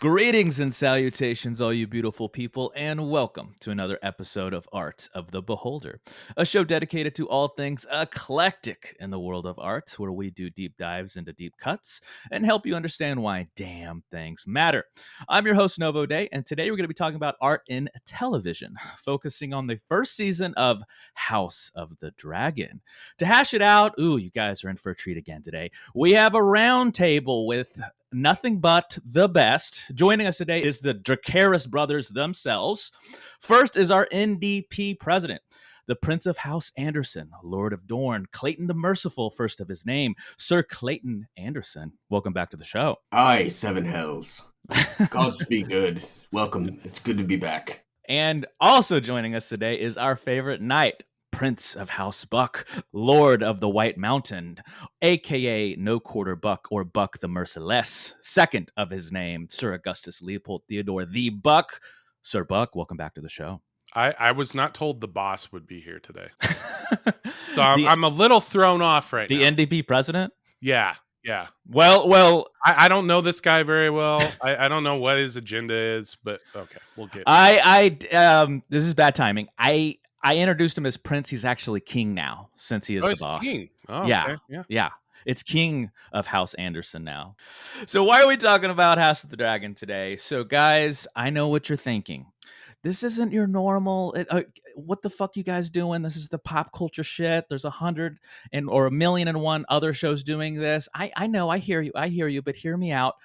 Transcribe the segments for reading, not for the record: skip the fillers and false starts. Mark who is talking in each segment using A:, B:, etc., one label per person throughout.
A: Greetings and salutations, all you beautiful people, and welcome to another episode of Art of the Beholder, a show dedicated to all things eclectic in the world of art, where we do deep dives into deep cuts and help you understand why damn things matter. I'm your host, Novo Day, and today we're going to be talking about art in television, focusing on the first season of House of the Dragon. To hash it out, you guys are in for a treat again today. We have a round table with nothing but the best. Joining us today is the Dracarys brothers themselves. First is our NDP president, the Prince of House Anderson, Lord of Dorne, Clayton the Merciful, first of his name, Sir Clayton Anderson. Welcome back to the show.
B: Aye, Seven Hells. Gods be good. Welcome. It's good to be back.
A: And also joining us today is our favorite knight, Prince of House Buck, Lord of the White Mountain, aka No Quarter Buck or Buck the Merciless, second of his name, Sir Augustus Leopold Theodore the Buck. Sir Buck, welcome back to the show.
C: I was not told the boss would be here today. So I'm a little thrown off right now.
A: The NDP president?
C: Yeah.
A: Well,
C: I don't know this guy very well. I don't know what his agenda is, but okay, we'll get.
A: This is bad timing. I introduced him as Prince. He's actually king now, since he is the boss.
C: King. Oh,
A: yeah.
C: Okay.
A: Yeah. It's King of House Anderson now. So why are we talking about House of the Dragon today? So guys, I know what you're thinking. This isn't your normal. What the fuck you guys doing? This is the pop culture shit. There's 100 or 1,000,001 other shows doing this. I know. I hear you. But hear me out.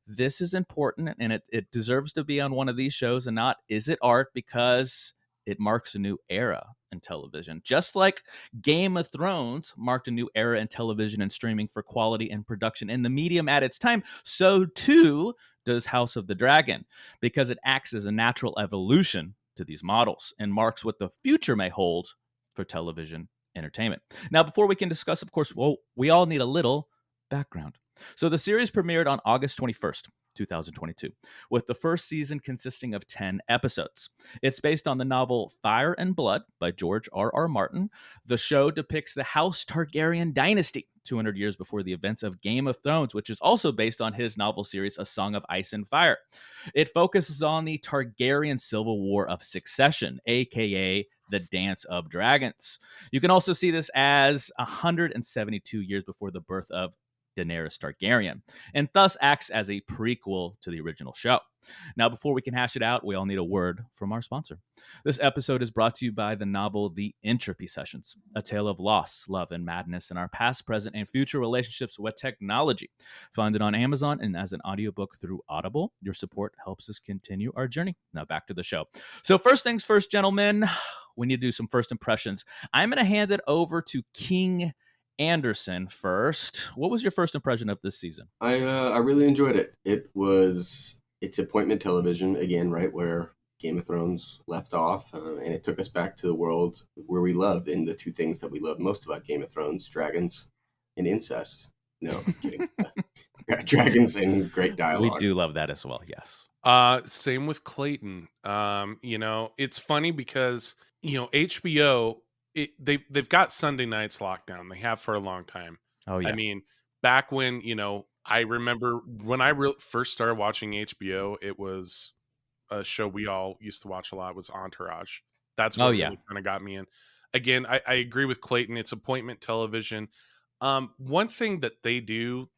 A: This is important, and it deserves to be on one of these shows, and not is it art, because it marks a new era in television. Just like Game of Thrones marked a new era in television and streaming for quality and production in the medium at its time, so too does House of the Dragon, because it acts as a natural evolution to these models and marks what the future may hold for television entertainment. Now, before we can discuss, of course, we all need a little background. So the series premiered on August 21st, 2022, with the first season consisting of 10 episodes. It's based on the novel Fire and Blood by George R.R. Martin. The show depicts the House Targaryen dynasty 200 years before the events of Game of Thrones, which is also based on his novel series A Song of Ice and Fire. It focuses on the Targaryen Civil War of Succession, aka the Dance of Dragons. You can also see this as 172 years before the birth of Daenerys Targaryen, and thus acts as a prequel to the original show. Now, before we can hash it out, we all need a word from our sponsor. This episode is brought to you by the novel The Entropy Sessions, a tale of loss, love, and madness in our past, present, and future relationships with technology. Find it on Amazon and as an audiobook through Audible. Your support helps us continue our journey. Now back to the show. So first things first, gentlemen, we need to do some first impressions. I'm going to hand it over to King Anderson first. What was your first impression of this season?
B: I really enjoyed it. It's appointment television again, right where Game of Thrones left off, and it took us back to the world where we loved, and the two things that we loved most about Game of Thrones: dragons and incest. No, I'm kidding. Dragons and great dialogue.
A: We do love that as well. Yes.
C: Same with Clayton. It's funny because HBO. They've got Sunday nights locked down. They have for a long time.
A: Oh yeah.
C: I mean, back when I remember when I first started watching HBO, it was a show we all used to watch a lot. Was Entourage. That's what really kind of got me in. Again, I agree with Clayton. It's appointment television. One thing that they do,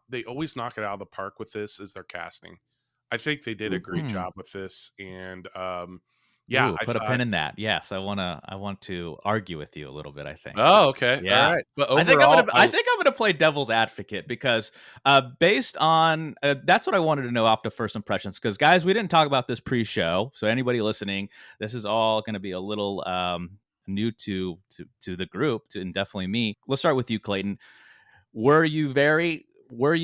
C: they always knock it out of the park with this, is their casting. I think they did a great job with this, and yeah,
A: put a pin in that. Yes, I want to argue with you a little bit, I think.
C: Oh, okay.
A: Yeah.
C: All right. But overall,
A: I think I'm gonna play devil's advocate, because based on that's what I wanted to know off the first impressions. Because guys, we didn't talk about this pre-show, so anybody listening, this is all going to be a little new to the group, and definitely me. Let's start with you, Clayton. Were you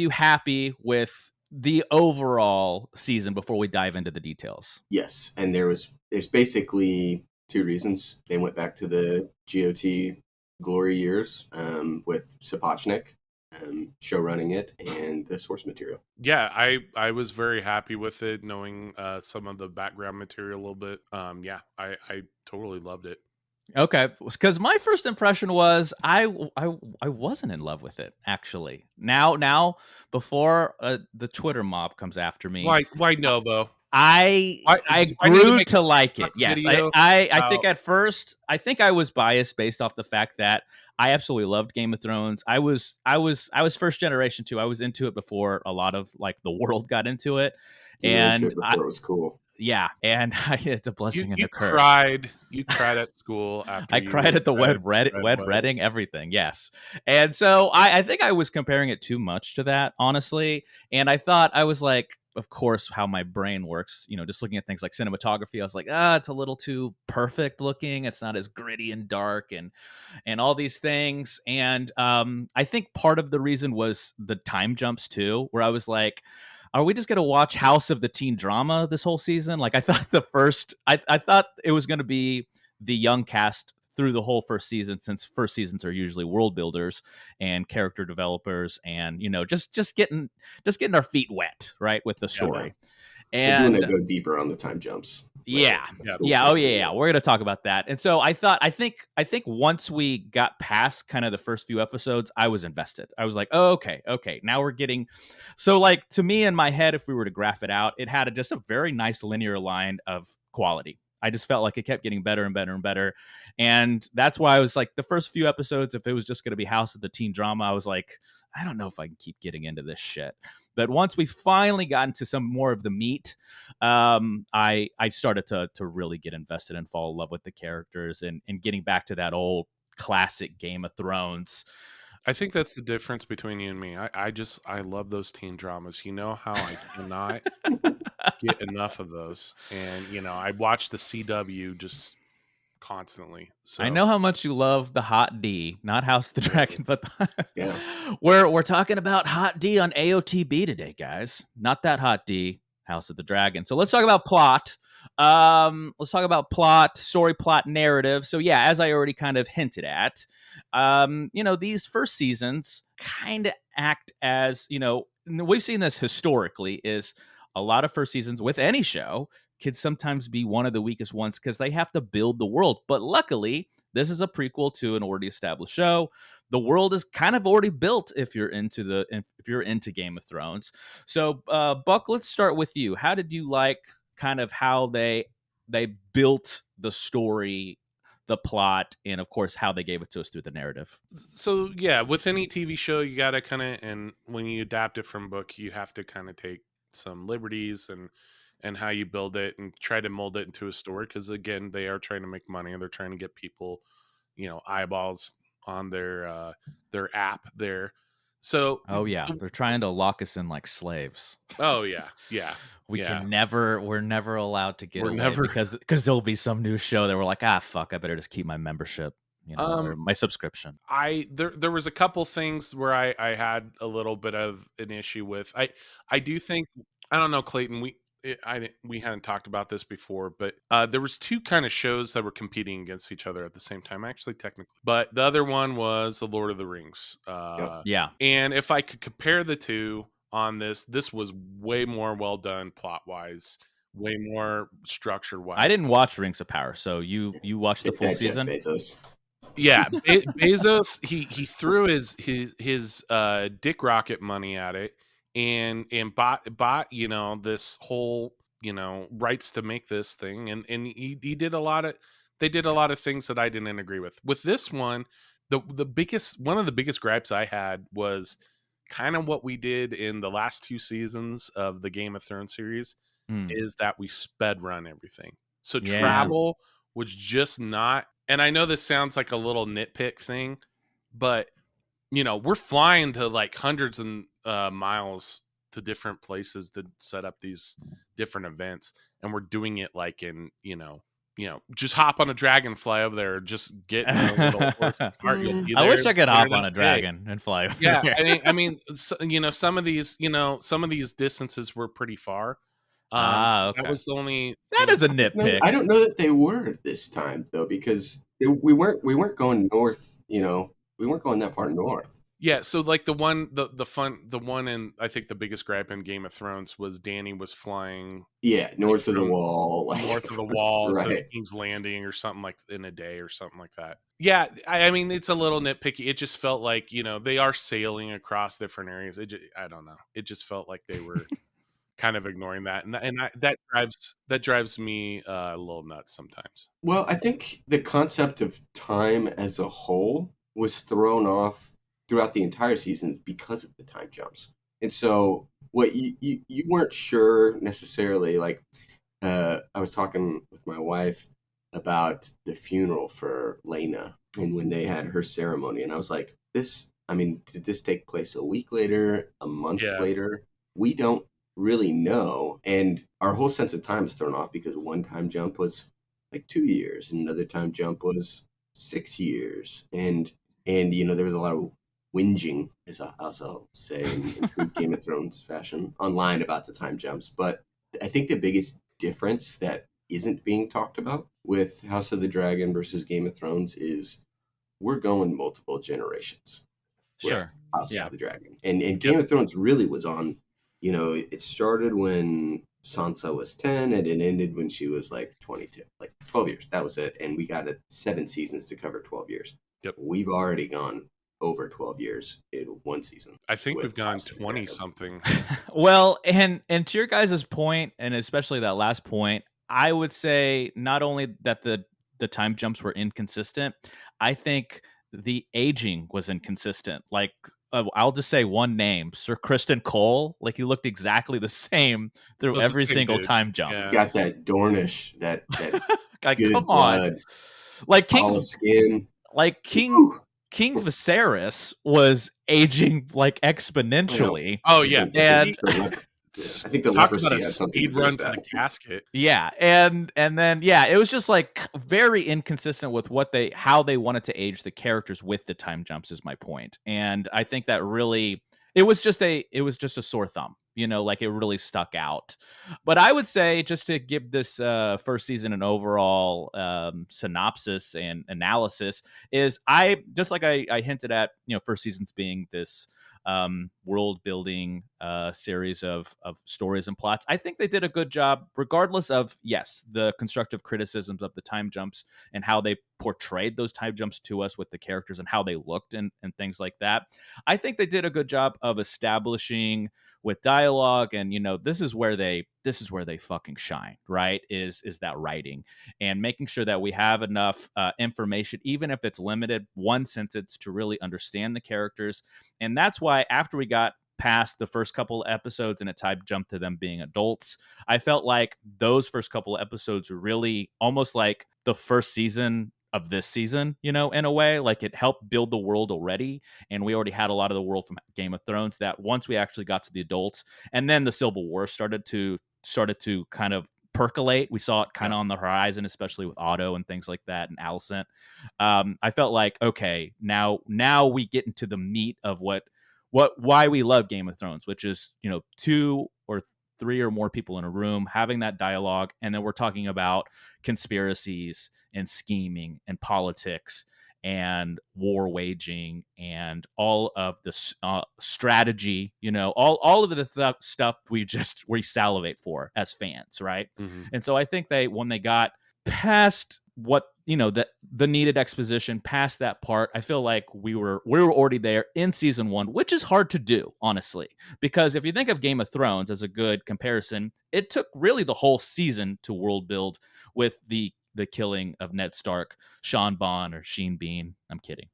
A: happy with the overall season before we dive into the details?
B: Yes, and there's basically two reasons. They went back to the GOT glory years with Sapochnik show running it and the source material.
C: Yeah, I was very happy with it, knowing some of the background material a little bit. Yeah, I totally loved it.
A: Okay, because my first impression was I wasn't in love with it actually. Now before the Twitter mob comes after me,
C: Why Novo?
A: I
C: Did
A: I
C: I need to
A: grew
C: make a
A: to like
C: TikTok
A: it. Yes,
C: video
A: I think
C: about?
A: at first I think I was biased based off the fact that I absolutely loved Game of Thrones. I was first generation too. I was into it before a lot of like the world got into it,
B: You were into
A: and
B: it before it was cool.
A: yeah, and it's a
C: You
A: blessing and
C: you
A: a curse.
C: cried. You cried at school after
A: I
C: you
A: cried at the
C: read
A: wed
C: Red Wedding.
A: wedding, everything. Yes, and so I think I was comparing it too much to that, honestly. And I thought I was like, of course, how my brain works. Just looking at things like cinematography, I was like, it's a little too perfect looking. It's not as gritty and dark and all these things. And I think part of the reason was the time jumps too, where I was like, are we just going to watch House of the Teen Drama this whole season? Like I thought I thought it was going to be the young cast through the whole first season, since first seasons are usually world builders and character developers, and just getting our feet wet, right, with the
B: Yeah.
A: story.
B: I do want to
A: And
B: go deeper on the time jumps later.
A: yeah.
C: Yeah.
B: We'll
A: Yeah.
B: talk
A: Oh,
B: about
A: yeah. Yeah.
B: that.
A: We're going to talk about that. And so I think once we got past kind of the first few episodes, I was invested. I was like, oh, okay. Okay. Now we're getting. So, like, to me in my head, if we were to graph it out, it had just a very nice linear line of quality. I just felt like it kept getting better and better and better. And that's why I was like, the first few episodes, if it was just going to be House of the Teen Drama, I was like, I don't know if I can keep getting into this shit. But once we finally got into some more of the meat, I started to really get invested and fall in love with the characters and getting back to that old classic Game of Thrones.
C: I think that's the difference between you and me. I love those teen dramas. You know how I cannot get enough of those, and I watch the CW just constantly.
A: I
C: So
A: know how much you love the Hot D, not House of the Dragon, but
B: Yeah.
A: we're talking about Hot D on AOTB today, guys. Not that Hot D, House of the Dragon. So let's talk about plot. Let's talk about plot, story, plot, narrative. So yeah, as I already kind of hinted at, these first seasons kind of act as, we've seen this historically, is a lot of first seasons with any show could sometimes be one of the weakest ones because they have to build the world. But luckily, this is a prequel to an already established show. The world is kind of already built if you're into Game of Thrones. So, Buck, let's start with you. How did you like kind of how they built the story, the plot, and of course how they gave it to us through the narrative?
C: so yeah, with any TV show, you gotta kind of, and when you adapt it from book, you have to kind of take some liberties and how you build it and try to mold it into a story. Because again, they are trying to make money and they're trying to get people, eyeballs on their app there. So,
A: Oh yeah, they're trying to lock us in like slaves.
C: oh yeah, yeah,
A: We
C: yeah.
A: can never, we're never allowed to get
C: We're
A: away
C: never.
A: because there'll be some new show that we're like, fuck, I better just keep my membership, or
C: Um,
A: my subscription.
C: there was a couple things where I had a little bit of an issue with. I do think, I don't know, Clayton. We hadn't talked about this before, but there was two kind of shows that were competing against each other at the same time, actually, technically. But the other one was the Lord of the Rings.
B: Yep.
A: Yeah.
C: And if I could compare the two on this was way more well done plot wise, way more structured
A: I
C: wise.
A: didn't watch Rings of Power, so you watched the
B: Take
A: full
B: that, Jeff
A: season.
B: Bezos.
C: Yeah, Bezos, he threw his dick rocket money at it and bought this whole rights to make this thing, and he did a lot of, they did a lot of things that I didn't agree with. With this one, the biggest, one of the biggest gripes I had was kind of what we did in the last two seasons of the Game of Thrones series,
A: Mm,
C: is that we sped run everything. So
A: yeah.
C: travel was just not, and I know this sounds like a little nitpick thing, but we're flying to like hundreds and miles to different places to set up these different events, and we're doing it like in just hop on a dragon, fly over there, or just get in a little horse and cart. You'll be
A: I
C: there
A: wish
C: in
A: I could
C: minute
A: hop
C: and
A: on a
C: a day.
A: dragon and fly over
C: Yeah,
A: there.
C: some of these, some of these distances were pretty far. That
A: Okay.
C: was the only
A: That
C: thing.
A: is a
B: No,
A: nitpick.
B: I don't know that they were this time though, because we weren't going north. We weren't going that far north.
C: Yeah, so like the one and I think the biggest gripe in Game of Thrones was Dany was flying
B: Yeah,
C: like
B: north of the
C: from
B: wall, like
C: north of the wall to
B: right.
C: King's Landing or something like in a day or something like that. Yeah, I mean it's a little nitpicky. It just felt like, they are sailing across different areas. I don't know. It just felt like they were kind of ignoring that, that drives me a little nuts sometimes.
B: Well, I think the concept of time as a whole was thrown off throughout the entire season because of the time jumps. And so what you weren't sure necessarily, like I was talking with my wife about the funeral for Lena and when they had her ceremony, and I was like, I mean, did this take place a week later, a month
C: Yeah,
B: later? We don't really know. And our whole sense of time is thrown off because one time jump was like 2 years, and another time jump was 6 years. And there was a lot of whinging, as I'll say in true Game of Thrones fashion, online about the time jumps. But I think the biggest difference that isn't being talked about with House of the Dragon versus Game of Thrones is we're going multiple generations
A: Sure.
B: with House
A: Yeah.
B: of the Dragon. And
C: yep.
B: Game of Thrones really was on, it started when Sansa was 10 and it ended when she was like 22, like 12 years. That was it. And we got 7 seasons to cover 12 years.
C: Yep.
B: We've already gone over 12 years in one season
C: I think we've
B: with
C: gone
B: House of the
C: 20
B: Dragon.
C: something.
A: Well, and to your guys' point, and especially that last point, I would say not only that the time jumps were inconsistent, I think the aging was inconsistent. Like I'll just say one name, Sir Kristen Cole. Like he looked exactly the same
C: It
A: through
C: was the
A: every
C: same
A: single
C: dude.
A: time jump.
B: He's
C: Yeah.
B: got that Dornish, that
A: Like, come
B: good
A: on,
B: blood,
A: like
B: olive skin.
A: like
B: Whew.
A: King Viserys was aging like
B: I know.
A: exponentially,
C: Oh
B: I
C: yeah.
B: think
A: and
B: I think the
C: Talk about a
B: leprosy has something to
C: speed
B: do
C: run
B: with
C: to
B: that.
C: the casket.
A: yeah, and then yeah, it was just like very inconsistent with how they wanted to age the characters with the time jumps is my point. And I think that really it was just a sore thumb, like it really stuck out. But I would say, just to give this first season an overall synopsis and analysis, is I just like I hinted at, first seasons being this world building series of stories and plots. I think they did a good job, regardless of, yes, the constructive criticisms of the time jumps and how they portrayed those time jumps to us with the characters and how they looked and things like that. I think they did a good job of establishing with dialogue, and this is where they fucking shine, right? Is that writing and making sure that we have enough information, even if it's limited, one sentence, to really understand the characters. And that's why after we got past the first couple of episodes and it time jumped to them being adults, I felt like those first couple of episodes were really almost like the first season of this season, in a way. Like it helped build the world already, and we already had a lot of the world from Game of Thrones, that once we actually got to the adults, and then the Civil War started to kind of percolate. We saw it kind
C: Yeah.
A: of on the horizon, especially with Otto and things like that, and Alicent. I felt like, okay, now we get into the meat of why we love Game of Thrones, which is, two or three or more people in a room having that dialogue, and then we're talking about conspiracies and scheming and politics and war waging and all of the strategy, all of the stuff we salivate for as fans, right?
C: Mm-hmm.
A: And so I think when they got past what the needed exposition, past that part, I feel like we were already there in season one, which is hard to do, honestly, because if you think of Game of Thrones as a good comparison, it took really the whole season to world build with the killing of Ned Stark, Sean Bean or Sheen Bean. I'm kidding.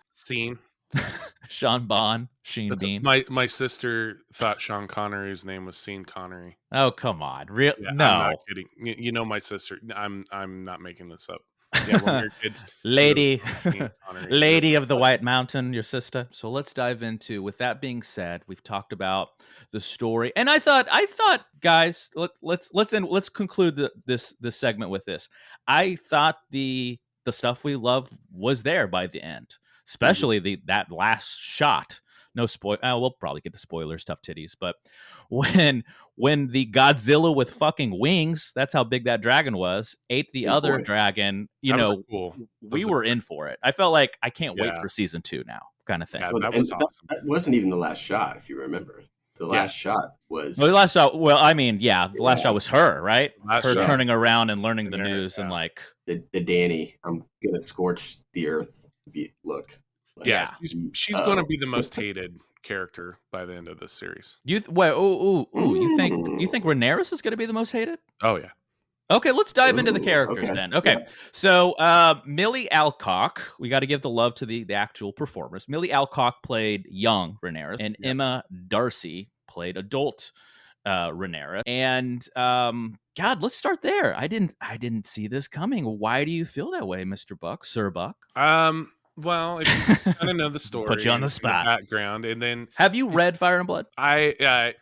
C: Scene.
A: Sean Bean, Sheen
C: That's
A: Bean.
C: my sister thought Sean Connery's name was Scene Connery.
A: Oh, come on. Real
C: Yeah, I'm not
A: no.
C: kidding. You know my sister. I'm not making this up. Yeah, when we were kids, she would
A: Lady,
C: Scene Connery.
A: Lady of the White Mountain, your sister. So let's dive into. With that being said, we've talked about the story, and I thought, guys, let's conclude this segment with this. I thought the stuff we love was there by the end,
B: Mhm.
A: especially that last shot. No spoil. We'll probably get the spoilers, tough titties, but when the Godzilla with fucking wings, that's how big that dragon was, ate the
B: Big
A: other
B: boy.
A: dragon,
C: That was cool. That
A: we
C: was a
A: were in for it. I felt like I can't wait
C: yeah.
A: for season 2 now. kind of thing.
C: Yeah,
B: Well,
C: that
B: and
C: was awesome.
B: that wasn't even the last shot, if you remember. The last shot was
A: Well, the last shot. Well, I mean, the last shot was her, right?
C: Last
A: Her
C: shot.
A: turning around and learning the
C: There,
A: news, and like
B: the Danny, I'm gonna scorch the earth look. Like,
C: yeah, she's going to be the
B: uh-oh.
C: most hated character by the end of this series.
A: wait, you think
B: Mm.
A: Rhaenyra is going to be the most hated?
C: Oh yeah.
A: Okay, let's dive into the
B: Ooh,
A: characters
B: okay.
A: then. Okay,
B: Yeah.
A: so Millie Alcock, we got to give the love to the actual performers. Millie Alcock played young Rhaenyra, and Emma Darcy played adult Rhaenyra. And God, let's start there. I didn't see this coming. Why do you feel that way, Mr. Buck, Sir Buck?
C: Well, if you kind of know the story,
A: Put you on the
C: and the
A: spot.
C: background, and then
A: Have you read Fire and Blood?
C: I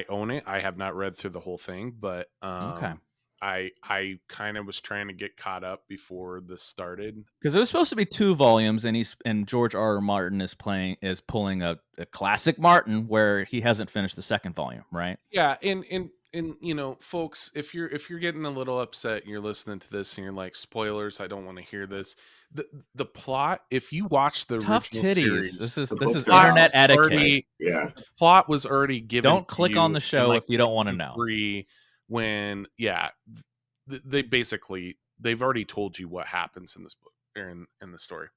C: own it. I have not read through the whole thing, but
A: Okay.
C: I kind of was trying to get caught up before this started.
A: Because it was supposed to be 2 volumes, and George R. Martin is pulling a classic Martin where he hasn't finished the 2nd volume, right?
C: Yeah, and you know, folks, if you're getting a little upset and you're listening to this and you're like, spoilers, I don't want to hear this. The plot, if you watch the
A: Tough
C: original
A: titties.
C: series,
A: This is
B: books are
A: internet
B: awesome.
A: etiquette.
B: Yeah.
C: the plot was already given.
A: Don't
C: to
A: click
C: you
A: on the
C: in,
A: show
C: like,
A: if you don't want to
C: season
A: know.
C: 3, when they basically they've already told you what happens in this book or in the story.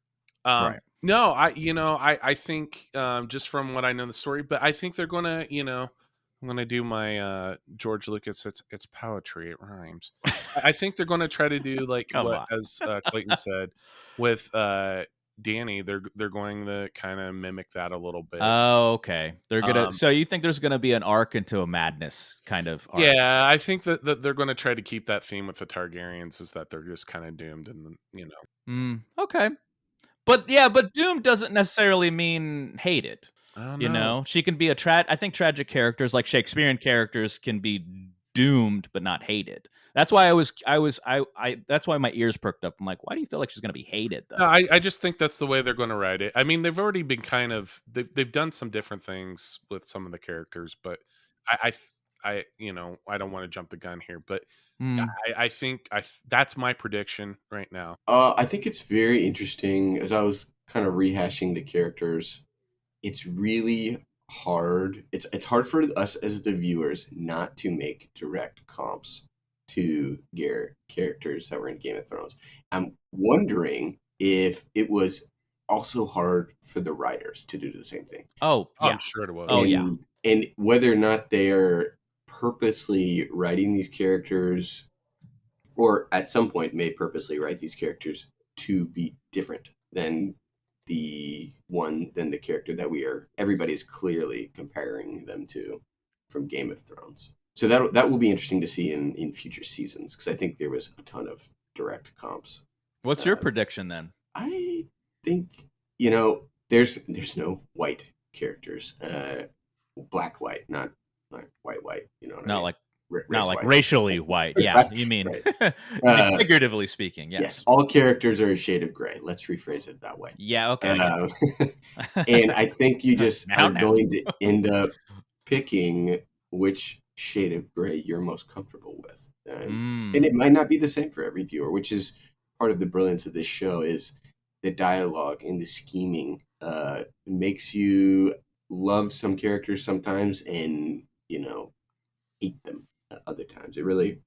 A: Right.
C: No, I think just from what I know the story, but I think they're gonna, I'm gonna do my George Lucas. It's poetry. It rhymes. I think they're gonna try to do like
A: Come
C: what,
A: on.
C: as Clayton said, with Danny. They're going to kind of mimic that a little bit.
A: Oh, okay. They're gonna.
C: Um,
A: So you think there's gonna be an arc into a madness kind of arc?
C: yeah, I think that they're going to try to keep that theme with the Targaryens, is that they're just kind of doomed, and
A: Okay. But doomed doesn't necessarily mean hated.
C: I don't
A: You
C: know.
A: know, she can be I think tragic characters like Shakespearean characters can be doomed but not hated. That's why that's why my ears perked up. I'm like, why do you feel like she's gonna be hated
C: No,
A: though?
C: I just think that's the way they're going to write it. I mean, they've already been kind of they've done some different things with some of the characters, but I don't want to jump the gun here, but
A: Mm.
C: I think that's my prediction right now.
B: I think it's very interesting. As I was kind of rehashing the characters, it's really hard. It's hard for us as the viewers not to make direct comps to characters that were in Game of Thrones. I'm wondering if it was also hard for the writers to do the same thing.
A: Oh
C: I'm
A: yeah.
C: sure it was.
A: Oh yeah.
B: And whether or not they are purposely writing these characters, or at some point may purposely write these characters to be different than the character that everybody's clearly comparing them to from Game of Thrones. So that will be interesting to see in future seasons, because I think there was a ton of direct comps.
A: What's your prediction then?
B: I think there's no white characters, black white, not white. You know what I
A: Not
B: mean?
A: like
B: Race
A: not like
B: white.
A: racially white. Yeah, you mean
B: Right.
A: figuratively speaking. Yes.
B: Yes, all characters are a shade of gray. Let's rephrase it that way.
A: Yeah. Okay.
B: And I think you just
A: Now.
B: are going to end up picking which shade of gray you're most comfortable with. And it might not be the same for every viewer, which is part of the brilliance of this show, is the dialogue and the scheming makes you love some characters sometimes and, hate them other times. It really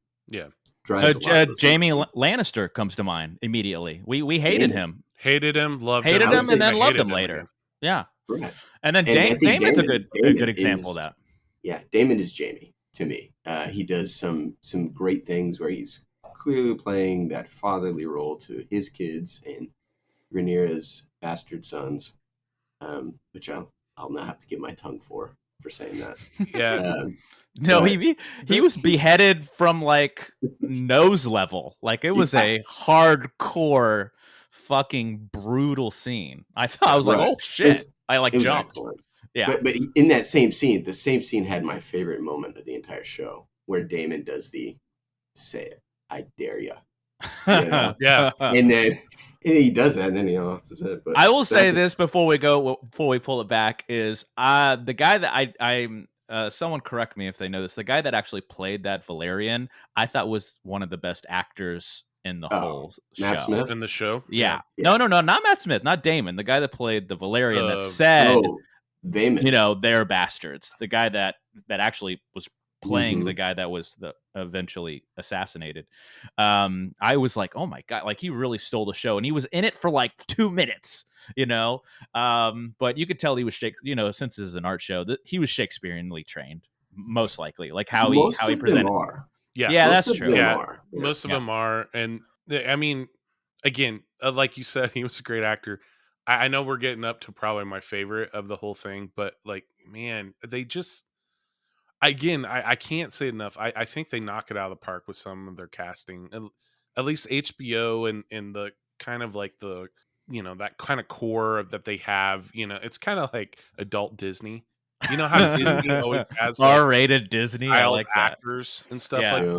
B: drives a lot of those
A: Jamie
B: emotions.
A: Lannister comes to mind immediately. We hated him,
C: Hated him, loved
A: hated
C: him,
A: him, and then
C: I
A: loved
C: hated
A: him later.
C: again.
A: Yeah,
B: Right.
A: and then
B: And I think
A: Damon's a
B: Damon
A: good example
B: is,
A: of that.
B: yeah, Damon is Jamie to me. He does some great things where he's clearly playing that fatherly role to his kids and Rhaenyra's bastard sons, which I'll not have to get my tongue for saying that.
C: Yeah.
A: No,
B: but-
A: he was beheaded from like nose level. Like it was a hardcore, fucking brutal scene. I was like,
B: Right.
A: oh shit! I like
B: It was
A: jumped.
B: excellent.
A: Yeah.
B: But in that same scene, the same scene had my favorite moment of the entire show, where Damon does the "say it, I dare ya." Yeah. And then he does that, and then he off to it. But
A: I will say this before we pull it back is the guy that I'm someone correct me if they know this. The guy that actually played that Valerian, I thought was one of the best actors in the
B: Oh,
A: whole
B: Matt
A: show.
B: Smith?
C: In the show?
A: Yeah.
B: Yeah.
A: No, not Matt Smith, not Damon, the guy that played the Valerian that
C: Uh,
A: said,
B: Oh, Damon.
A: they're bastards. The guy that actually was playing the guy that was eventually assassinated. I was like, oh my God, like he really stole the show, and he was in it for like 2 minutes, but you could tell he was since this is an art show, that he was Shakespeareanly trained, most likely, like how he
B: Most of them
A: presented.
B: are.
C: yeah.
A: Yeah,
B: Most
A: that's
B: of
A: true.
B: them
C: Yeah.
B: are. Yeah.
C: Most of
A: Yeah.
C: them are. And I mean, again, like you said, he was a great actor. I know we're getting up to probably my favorite of the whole thing, but like, man, they just, again, I can't say enough. I think they knock it out of the park with some of their casting. At least HBO and the kind of like the, that kind of core that they have, it's kind of like adult Disney. You know how Disney always has like
A: R-rated Disney. I
C: child
A: like that.
C: actors and stuff
A: Yeah.
C: like
B: Yeah.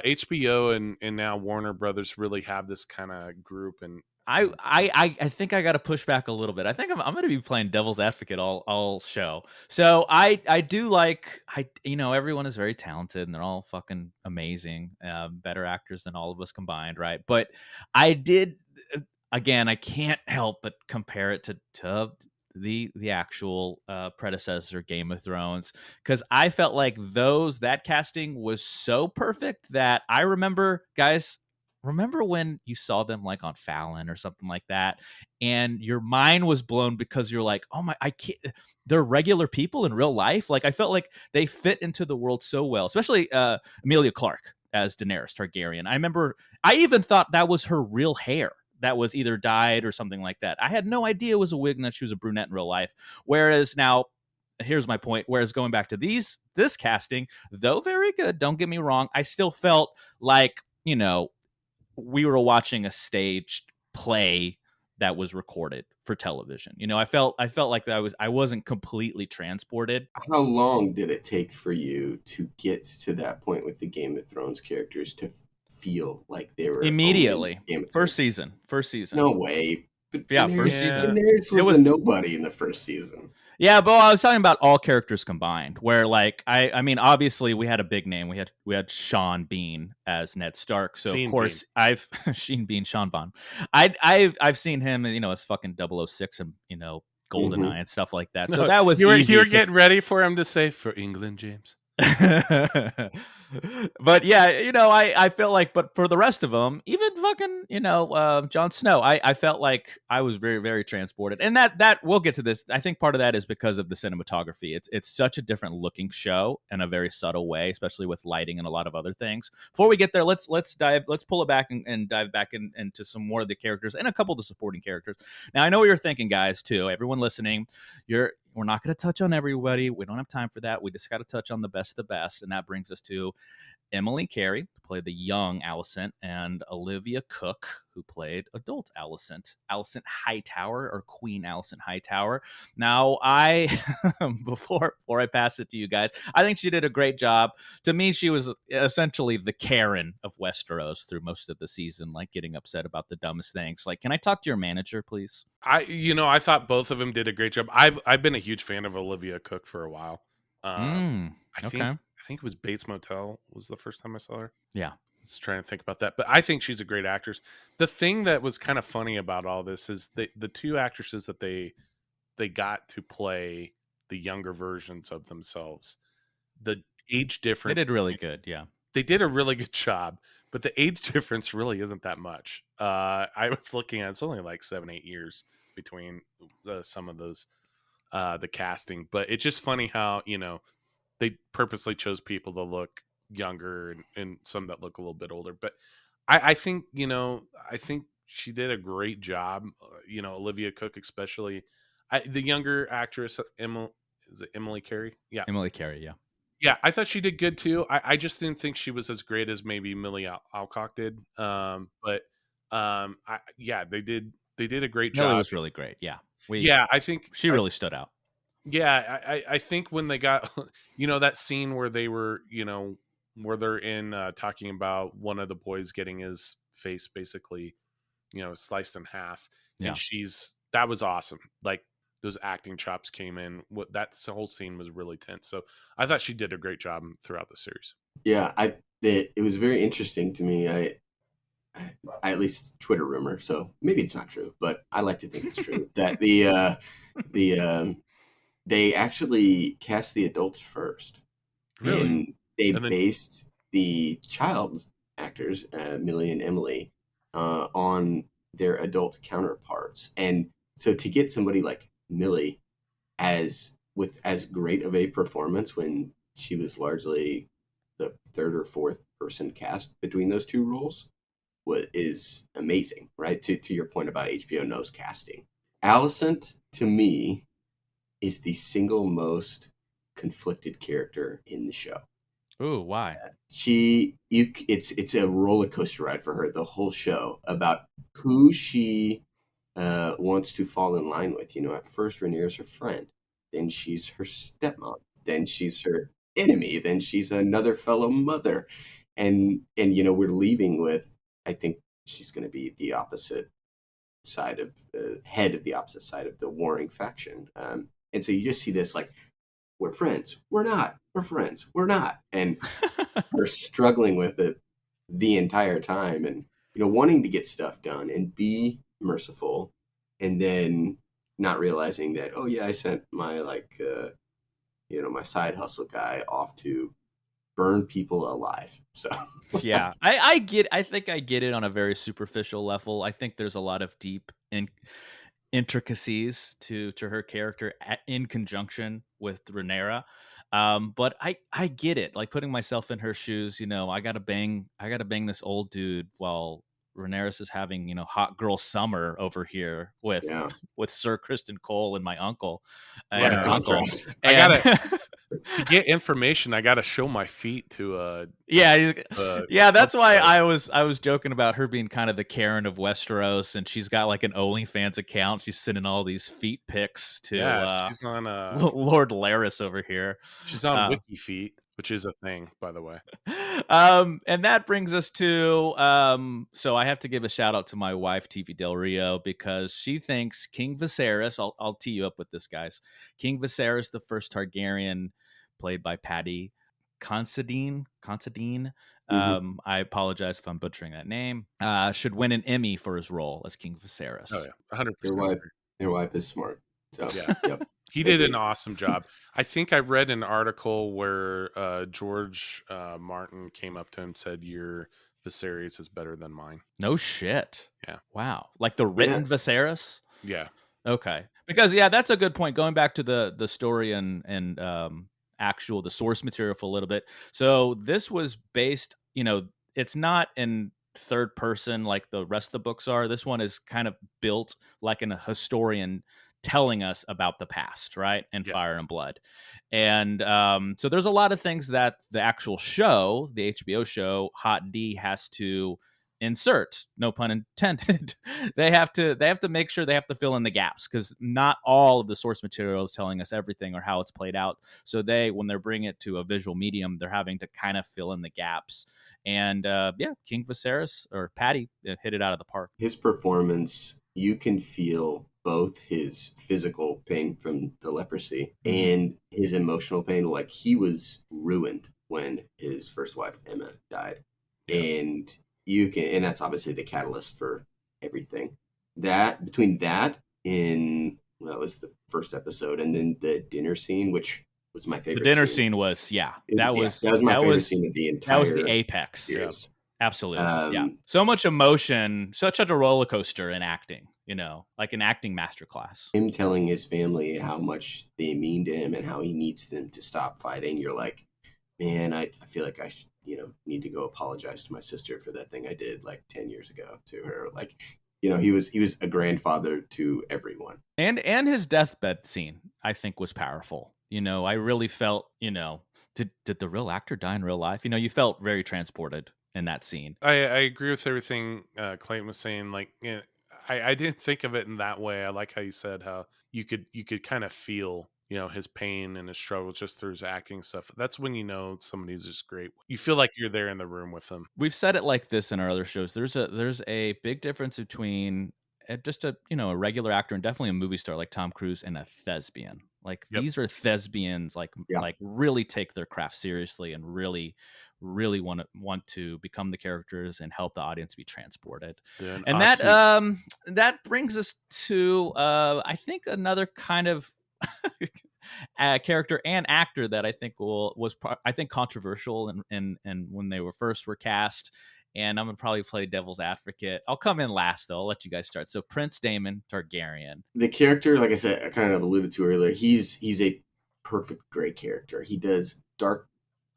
C: this. HBO and now Warner Brothers really have this kind of group, and
A: I think I got to push back a little bit. I think I'm going to be playing devil's advocate all show. So I do like everyone is very talented and they're all fucking amazing, better actors than all of us combined, right? But I did again. I can't help but compare it to the actual predecessor Game of Thrones, because I felt like that casting was so perfect that I remember, guys. Remember when you saw them like on Fallon or something like that, and your mind was blown because you're like, oh my, I can't. They're regular people in real life. Like I felt like they fit into the world so well, especially Emilia Clarke as Daenerys Targaryen. I remember I even thought that was her real hair that was either dyed or something like that. I had no idea it was a wig and that she was a brunette in real life. Whereas now, here's my point. Whereas going back to this casting, though very good, don't get me wrong, I still felt like we were watching a staged play that was recorded for television. I felt like I wasn't completely transported.
B: How long did it take for you to get to that point with the Game of Thrones characters to feel like they were owning
A: Immediately.
B: Game of
A: First
B: Thrones?
A: season. First season.
B: No way. But
A: Yeah, first
B: Daenerys,
A: season.
C: yeah,
B: Daenerys
A: It
B: was a
A: was
B: nobody in the first season.
A: Yeah, but I was talking about all characters combined. Where like I mean, obviously we had a big name. We had Sean Bean as Ned Stark. So of
C: Scene Bean.
A: course I've Sheen Bean, Sean Bond. I've seen him, as fucking 006 and GoldenEye and stuff like that. So
C: No,
A: that was
C: you were
A: easy.
C: getting ready for him to say for England, James.
A: But yeah, I felt like, but for the rest of them, even fucking, Jon Snow, I felt like I was very, very transported. And that we'll get to this. I think part of that is because of the cinematography. It's such a different looking show in a very subtle way, especially with lighting and a lot of other things. Before we get there, let's pull it back and dive back into some more of the characters and a couple of the supporting characters. Now, I know what you're thinking, guys, too. Everyone listening, we're not going to touch on everybody. We don't have time for that. We just got to touch on the best of the best. And that brings us to Emily Carey, who played the young Alicent, and Olivia Cook, who played adult Alicent Hightower, or Queen Alicent Hightower. Now, before I pass it to you guys, I think she did a great job. To me, she was essentially the Karen of Westeros through most of the season, like getting upset about the dumbest things. Like, can I talk to your manager, please?
C: I thought both of them did a great job. I've been a huge fan of Olivia Cook for a while. I think
A: Okay.
C: it was Bates Motel was the first time I saw her.
A: Yeah.
C: Let's try and think about that. But I think she's a great actress. The thing that was kind of funny about all this is the two actresses that they got to play the younger versions of themselves. The age
A: They
C: difference
A: did really good. Yeah.
C: they did a really good job, but the age difference really isn't that much. I was looking at it's only like 7-8 years between some of those the casting, but it's just funny how they purposely chose people to look younger and some that look a little bit older. But I think I think she did a great job. Olivia Cook especially. The younger actress Emily, is it Emily Carey? Yeah,
A: Emily Carey. Yeah.
C: yeah, I thought she did good too. I just didn't think she was as great as maybe Millie Alcock did. Yeah, they did a great
A: Millie
C: job.
A: was really great. Yeah.
C: Yeah, I think
A: She really stood out.
C: yeah, I think when they got that scene where they were where they're in talking about one of the boys getting his face basically sliced in half,
A: Yeah.
C: and that was awesome. Like those acting chops came in. That whole scene was really tense. So I thought she did a great job throughout the series.
B: Yeah, it was very interesting to me. at least Twitter rumor, so maybe it's not true, but I like to think it's true that the they actually cast the adults first,
C: Really?
B: and they
C: And then
B: based the child actors, Millie and Emily, on their adult counterparts. And so to get somebody like Millie as with as great of a performance when she was largely the third or fourth person cast between those two roles what is amazing, right? To your point about HBO knows casting. Alicent, to me, is the single most conflicted character in the show.
A: Ooh, why?
B: It's a roller coaster ride for her the whole show about who she wants to fall in line with. You know, at first Rhaenyra's her friend, then she's her stepmom, then she's her enemy, then she's another fellow mother, and you know we're leaving with I think she's going to be the opposite side of head of the opposite side of the warring faction, and so you just see this like we're friends, we're not, we're friends, we're not, and her struggling with it the entire time and you know wanting to get stuff done and be merciful and then not realizing that oh yeah I sent my you know my side hustle guy off to burn people alive so
A: Yeah, I think I get it on a very superficial level. I think there's a lot of deep intricacies to her character in conjunction with Rhaenyra. But I get it. Like putting myself in her shoes, you know, I gotta bang this old dude while Rhaenyra is having, you know, hot girl summer over here with
B: yeah
A: with Sir Kristen Cole and my uncle
B: what
A: and
B: a
C: yeah,
A: her uncle.
B: contrast
C: I
A: And
C: gotta to get information. I gotta show my feet to
A: yeah, yeah, that's
C: what's
A: why
C: the
A: I was joking about her being kind of the Karen of Westeros, and she's got like an OnlyFans account. She's sending all these feet pics to
C: yeah. She's on
A: Lord Laris over here.
C: she's on
A: Uh,
C: Wiki Feet, which is a thing, by the way.
A: and that brings us to so I have to give a shout out to my wife TV Del Rio because she thinks King Viserys. I'll tee you up with this, guys. King Viserys, the first Targaryen, played by Patty Considine.
B: hmm
A: I apologize if I'm butchering that name. Should win an Emmy for his role as King
C: Oh
A: Viserys.
C: yeah, 100%
B: their wife
C: agree.
B: their wife is smart so
C: Yeah,
B: yep
C: he did an
B: agreed
C: awesome job. I think I read an article where George Martin came up to him and said, "Your Viserys is better than mine."
A: No shit.
C: Yeah,
A: Wow, like the
B: yeah
A: written Viserys.
C: yeah,
A: Okay. Because yeah, that's a good point. Going back to the story and actual the source material for a little bit. So this was based, you know, it's not in third person like the rest of the books are. This one is kind of built like a historian telling us about the past, right? And
C: yeah,
A: Fire and Blood. And so there's a lot of things that the actual show, the HBO show, Hot D has to insert, no pun intended. They have to make sure they have to fill in the gaps because not all of the source material is telling us everything or how it's played out. So when they're bringing it to a visual medium, they're having to kind of fill in the gaps. And yeah, King Viserys or Patty hit it out of the park.
B: his performance, you can feel both his physical pain from the leprosy
A: Mhm.
B: and his emotional pain. Like he was ruined when his first wife Emma died,
C: yeah.
B: and you can, and that's obviously the catalyst for everything. That between that in well, that was the first episode, and then the dinner scene, which was my
A: The
B: favorite
A: dinner
B: scene.
A: scene was yeah,
B: Yeah, that was my favorite scene of the
A: that was the
B: entire
A: apex.
C: Yeah.
B: series.
A: Absolutely. Yeah.
B: Um,
A: So much emotion, such a roller coaster in acting, you know, like an acting masterclass.
B: him telling his family how much they mean to him and how he needs them to stop fighting, you're like, man, I feel like you know, need to go apologize to my sister for that thing I did like 10 years ago to her. Like, you know, he was a grandfather to everyone.
A: And his deathbed scene, I think, was powerful. You know, I really felt, you know, did the real actor die in real life? You know, you felt very transported in that scene.
C: I agree with everything Clayton was saying. Like, I didn't think of it in that way. I like how you said how you could kind of feel his pain and his struggle just through his acting stuff. That's when you know somebody's just great. You feel like you're there in the room with them.
A: We've said it like this in our other shows. There's a big difference between just a a regular actor and definitely a movie star like Tom Cruise and a thespian. Like
C: Yep.
A: these are thespians like really take their craft seriously and really want to become the characters and help the audience be transported.
C: Yeah, and
A: And that brings us to I think another kind of character and actor that I think I think controversial and when they were cast. And I'm gonna probably play devil's advocate. I'll come in last though. I'll let you guys start. So Prince Daemon Targaryen.
B: The character, like I said, I kind of alluded to earlier, he's a perfect gray character. He does dark,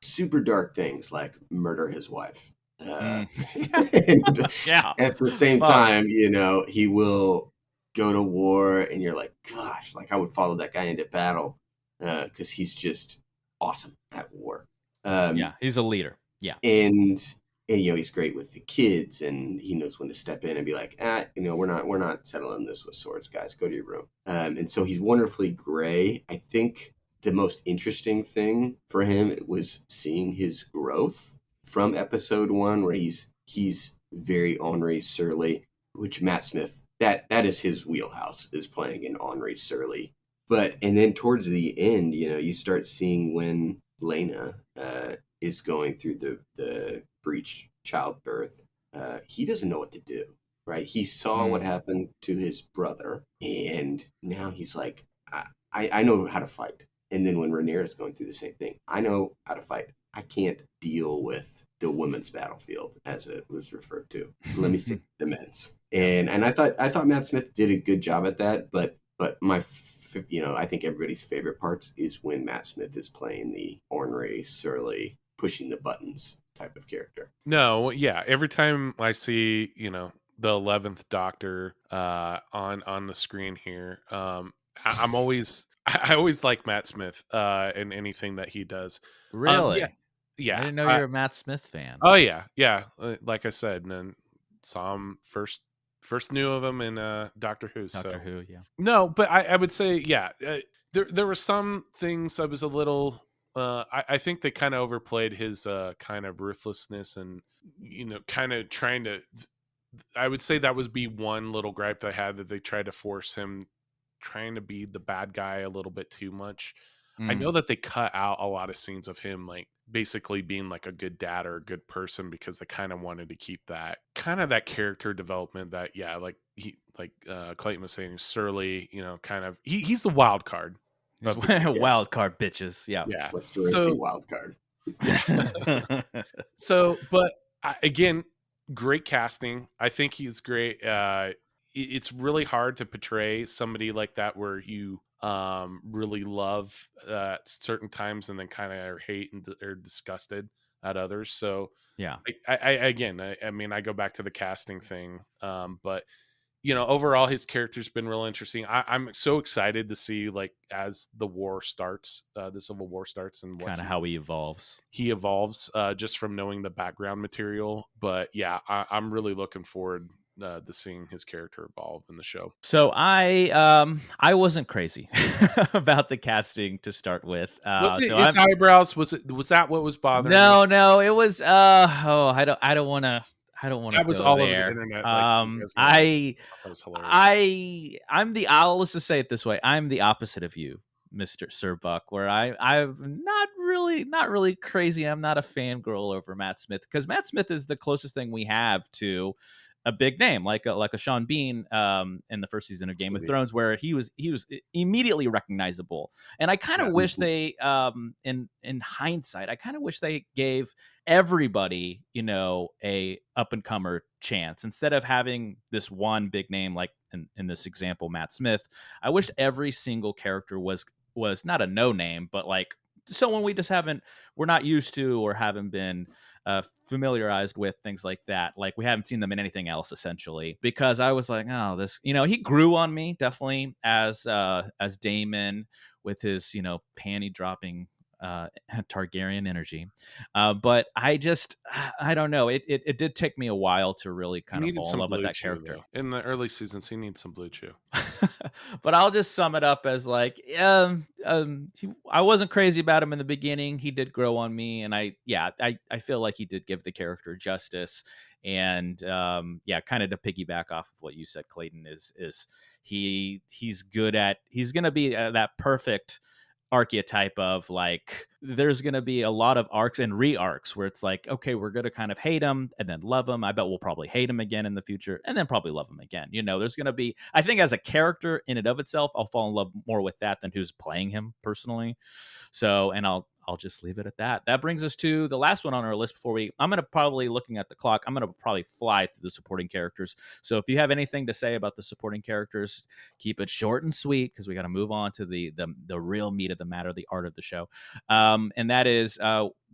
B: super dark things like murder his wife.
A: Mm.
B: And
A: Yeah.
B: at the same
A: Fuck.
B: time, he will go to war, and you're like, gosh, like I would follow that guy into battle because he's just awesome at war.
A: Yeah, he's a leader. Yeah.
B: And he's great with the kids, and he knows when to step in and be like, we're not settling this with swords, guys. Go to your room. And so he's wonderfully gray. I think the most interesting thing for him was seeing his growth from episode 1, where he's very ornery, surly, which Matt Smith, that is his wheelhouse, is playing an ornery, surly. And then towards the end, you start seeing when Lena is going through the breech childbirth. He doesn't know what to do, right? He saw what happened to his brother, and now he's like, I know how to fight. And then when Rhaenyra is going through the same thing, I know how to fight. I can't deal with the women's battlefield, as it was referred to. Let me stick to the men's. And I thought Matt Smith did a good job at that, but I think everybody's favorite part is when Matt Smith is playing the ornery, surly, pushing the buttons type of character.
C: No, yeah. Every time I see, the 11th Doctor on the screen here, I'm always I always like Matt Smith in anything that he does. Yeah,
A: Really? I
C: yeah.
A: didn't know you're a Matt Smith fan.
C: Oh yeah, yeah. Like I said, and then saw him first knew of him in Doctor Who.
A: Doctor
C: So
A: Who, yeah.
C: no, but I would say yeah. There were some things I was a little. I think they kind of overplayed his kind of ruthlessness and kind of trying to. I would say that would be one little gripe that I had, that they tried to force him trying to be the bad guy a little bit too much. I know that they cut out a lot of scenes of him like basically being like a good dad or a good person, because they kind of wanted to keep that kind of that character development that like Clayton was saying, surly, kind of he's the wild card.
A: He's
B: Yes.
A: wild card bitches. Yeah.
C: Yeah.
B: What's the wild card?
C: Yeah. So, but again, great casting. I think he's great. It's really hard to portray somebody like that where you really love at certain times and then kind of hate and are disgusted at others. So
A: Yeah.
C: I mean, I go back to the casting thing, but overall his character's been real interesting. I'm so excited to see, like, as the war starts, the Civil War starts, and what
A: Kind of how he evolves.
C: he evolves, just from knowing the background material. But yeah, I'm really looking forward to seeing his character evolve in the show.
A: So I wasn't crazy about the casting to start with.
C: Was it
A: So
C: his eyebrows? Was that what was bothering you?
A: no, it was I don't want to
C: That was
A: go
C: all over the
A: there.
C: internet. Like, you guys know, that was hilarious.
A: Let's just say it this way. I'm the opposite of you, Mr. Sir Buck, where I'm not really crazy. I'm not a fangirl over Matt Smith, because Matt Smith is the closest thing we have to a big name, like a Sean Bean in the first season of Game of Thrones, where he was immediately recognizable. And I kind of wish they in hindsight, I kind of wish they gave everybody, a up and comer chance, instead of having this one big name like in this example, Matt Smith. I wished every single character was not a no name, but like someone we're not used to or haven't been familiarized with, things like that. Like we haven't seen them in anything else, essentially, because I was like, oh, this, he grew on me definitely as Daemon, with his, panty dropping Targaryen energy. But I don't know. It did take me a while to really
C: He
A: kind of
C: needed
A: fall in
C: some
A: love with
C: blue
A: that
C: chew
A: character.
C: though. In the early seasons, he needs some blue chew.
A: But I'll just sum it up as like, I wasn't crazy about him in the beginning. He did grow on me, and I feel like he did give the character justice. And kind of to piggyback off of what you said, Clayton, is he's gonna be that perfect archetype of like there's going to be a lot of arcs and re-arcs where it's like, okay, we're going to kind of hate him and then love him. I bet we'll probably hate him again in the future and then probably love him again. There's going to be, I think as a character in and of itself, I'll fall in love more with that than who's playing him personally. So, and I'll just leave it at that. That brings us to the last one on our list I'm going to probably, looking at the clock, I'm going to probably fly through the supporting characters. So if you have anything to say about the supporting characters, keep it short and sweet because we got to move on to the real meat of the matter, the art of the show. And that is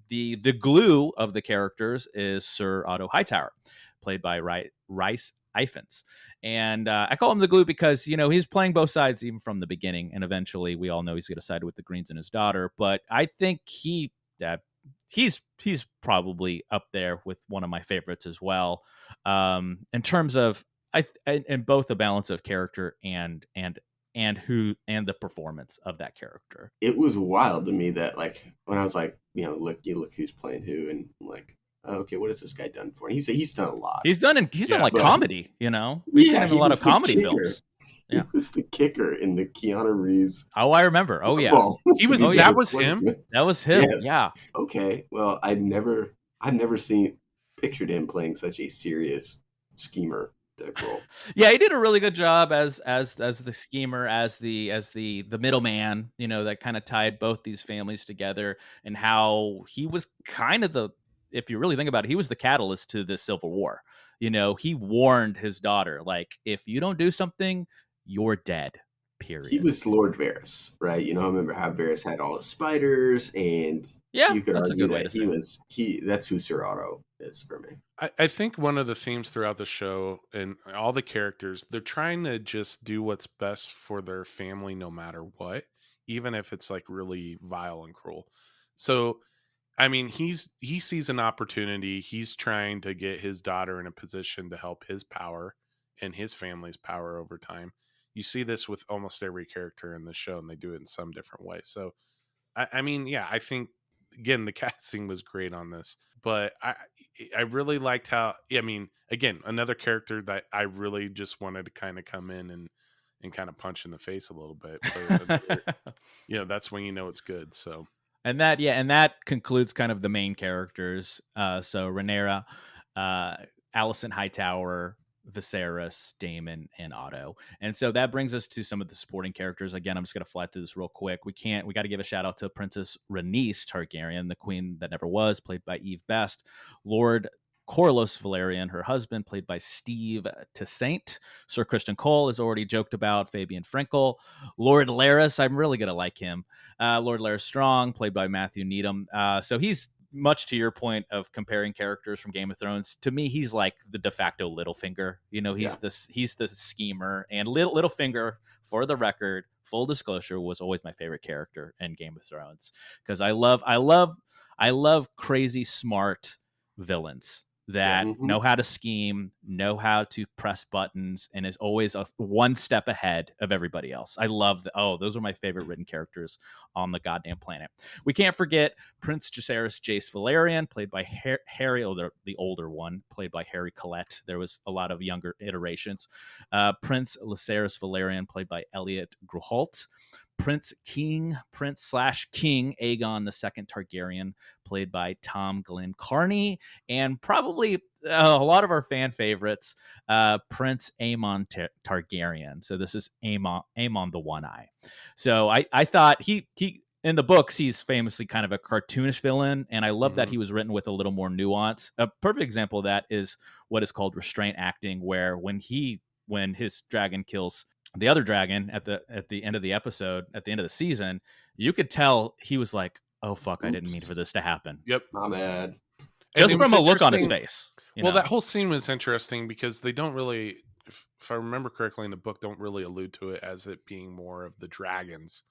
A: the glue of the characters is Sir Otto Hightower, played by Rice Ifans. And I call him the glue because, he's playing both sides even from the beginning. And eventually we all know he's going to side with the Greens and his daughter. But I think he's probably up there with one of my favorites as well. In terms of, in both the balance of character and the performance of that character.
B: It was wild to me that like when I was like, look who's playing who, and I'm like, oh, okay, what has this guy done for? And he's done a lot.
A: He's done like
B: But
A: comedy. We've seen him in a
B: he
A: lot of
B: was the
A: comedy
B: kicker.
A: films.
B: He was the kicker in the Keanu Reeves.
A: Oh, I remember. Oh yeah,
C: he was.
A: Oh,
C: that
A: yeah.
C: was him.
A: That was him.
B: Yes.
A: Yeah.
B: Okay. Well, I've never pictured him playing such a serious schemer type role.
A: Yeah, he did a really good job as the schemer, as the middleman, that kind of tied both these families together, and how he was kind of if you really think about it, he was the catalyst to the Civil War. He warned his daughter, like, if you don't do something, you're dead. Period.
B: He was Lord Varys, right? I remember how Varys had all the spiders, and
A: yeah,
B: you could
A: that's
B: argue
A: a good way
B: that
A: to say
B: that's who Sir Otto is for me.
C: I think one of the themes throughout the show and all the characters, they're trying to just do what's best for their family no matter what, even if it's like really vile and cruel. So, I mean, he sees an opportunity. He's trying to get his daughter in a position to help his power and his family's power over time. You see this with almost every character in the show, and they do it in some different way. So, I mean, yeah, I think again the casting was great on this, but I really liked how. I mean, again, another character that I really just wanted to kind of come in and kind of punch in the face a little bit. But that's when it's good. So.
A: And that concludes kind of the main characters. So Rhaenyra, Alicent Hightower, Viserys, Daemon, and Otto. And so that brings us to some of the supporting characters. Again, I'm just going to fly through this real quick. We got to give a shout out to Princess Rhaenys Targaryen, the queen that never was, played by Eve Best. Lord Corlys Valerian, her husband, played by Steve Toussaint. Sir Christian Cole is already joked about. Fabian Frankel. Lord Larys, I'm really going to like him. Lord Larys Strong, played by Matthew Needham. So he's much to your point of comparing characters from Game of Thrones. To me, he's like the de facto Littlefinger. He's the schemer. And Littlefinger, for the record, full disclosure, was always my favorite character in Game of Thrones because I love crazy smart villains that know how to scheme, know how to press buttons, and is always one step ahead of everybody else. I love those are my favorite written characters on the goddamn planet. We can't forget Prince Jacaerys Jace Valerian, played by Harry, the older one, played by Harry Collette. There was a lot of younger iterations. Prince Lucerys Valerian, played by Elliot Gruholt. Prince King Aegon II Targaryen, played by Tom Glenn Carney, and probably a lot of our fan favorites, Prince Aemon Targaryen. So this is Aemon the One Eye. So I thought he in the books, he's famously kind of a cartoonish villain, and I love that he was written with a little more nuance. A perfect example of that is what is called restraint acting, where when his dragon kills the other dragon at the end of the episode, at the end of the season, you could tell he was like, "Oh fuck, I didn't mean for this to happen."
C: Yep,
B: my bad.
A: Just from a look on his face.
C: That whole scene was interesting because they don't really, if I remember correctly in the book, don't really allude to it as it being more of the dragons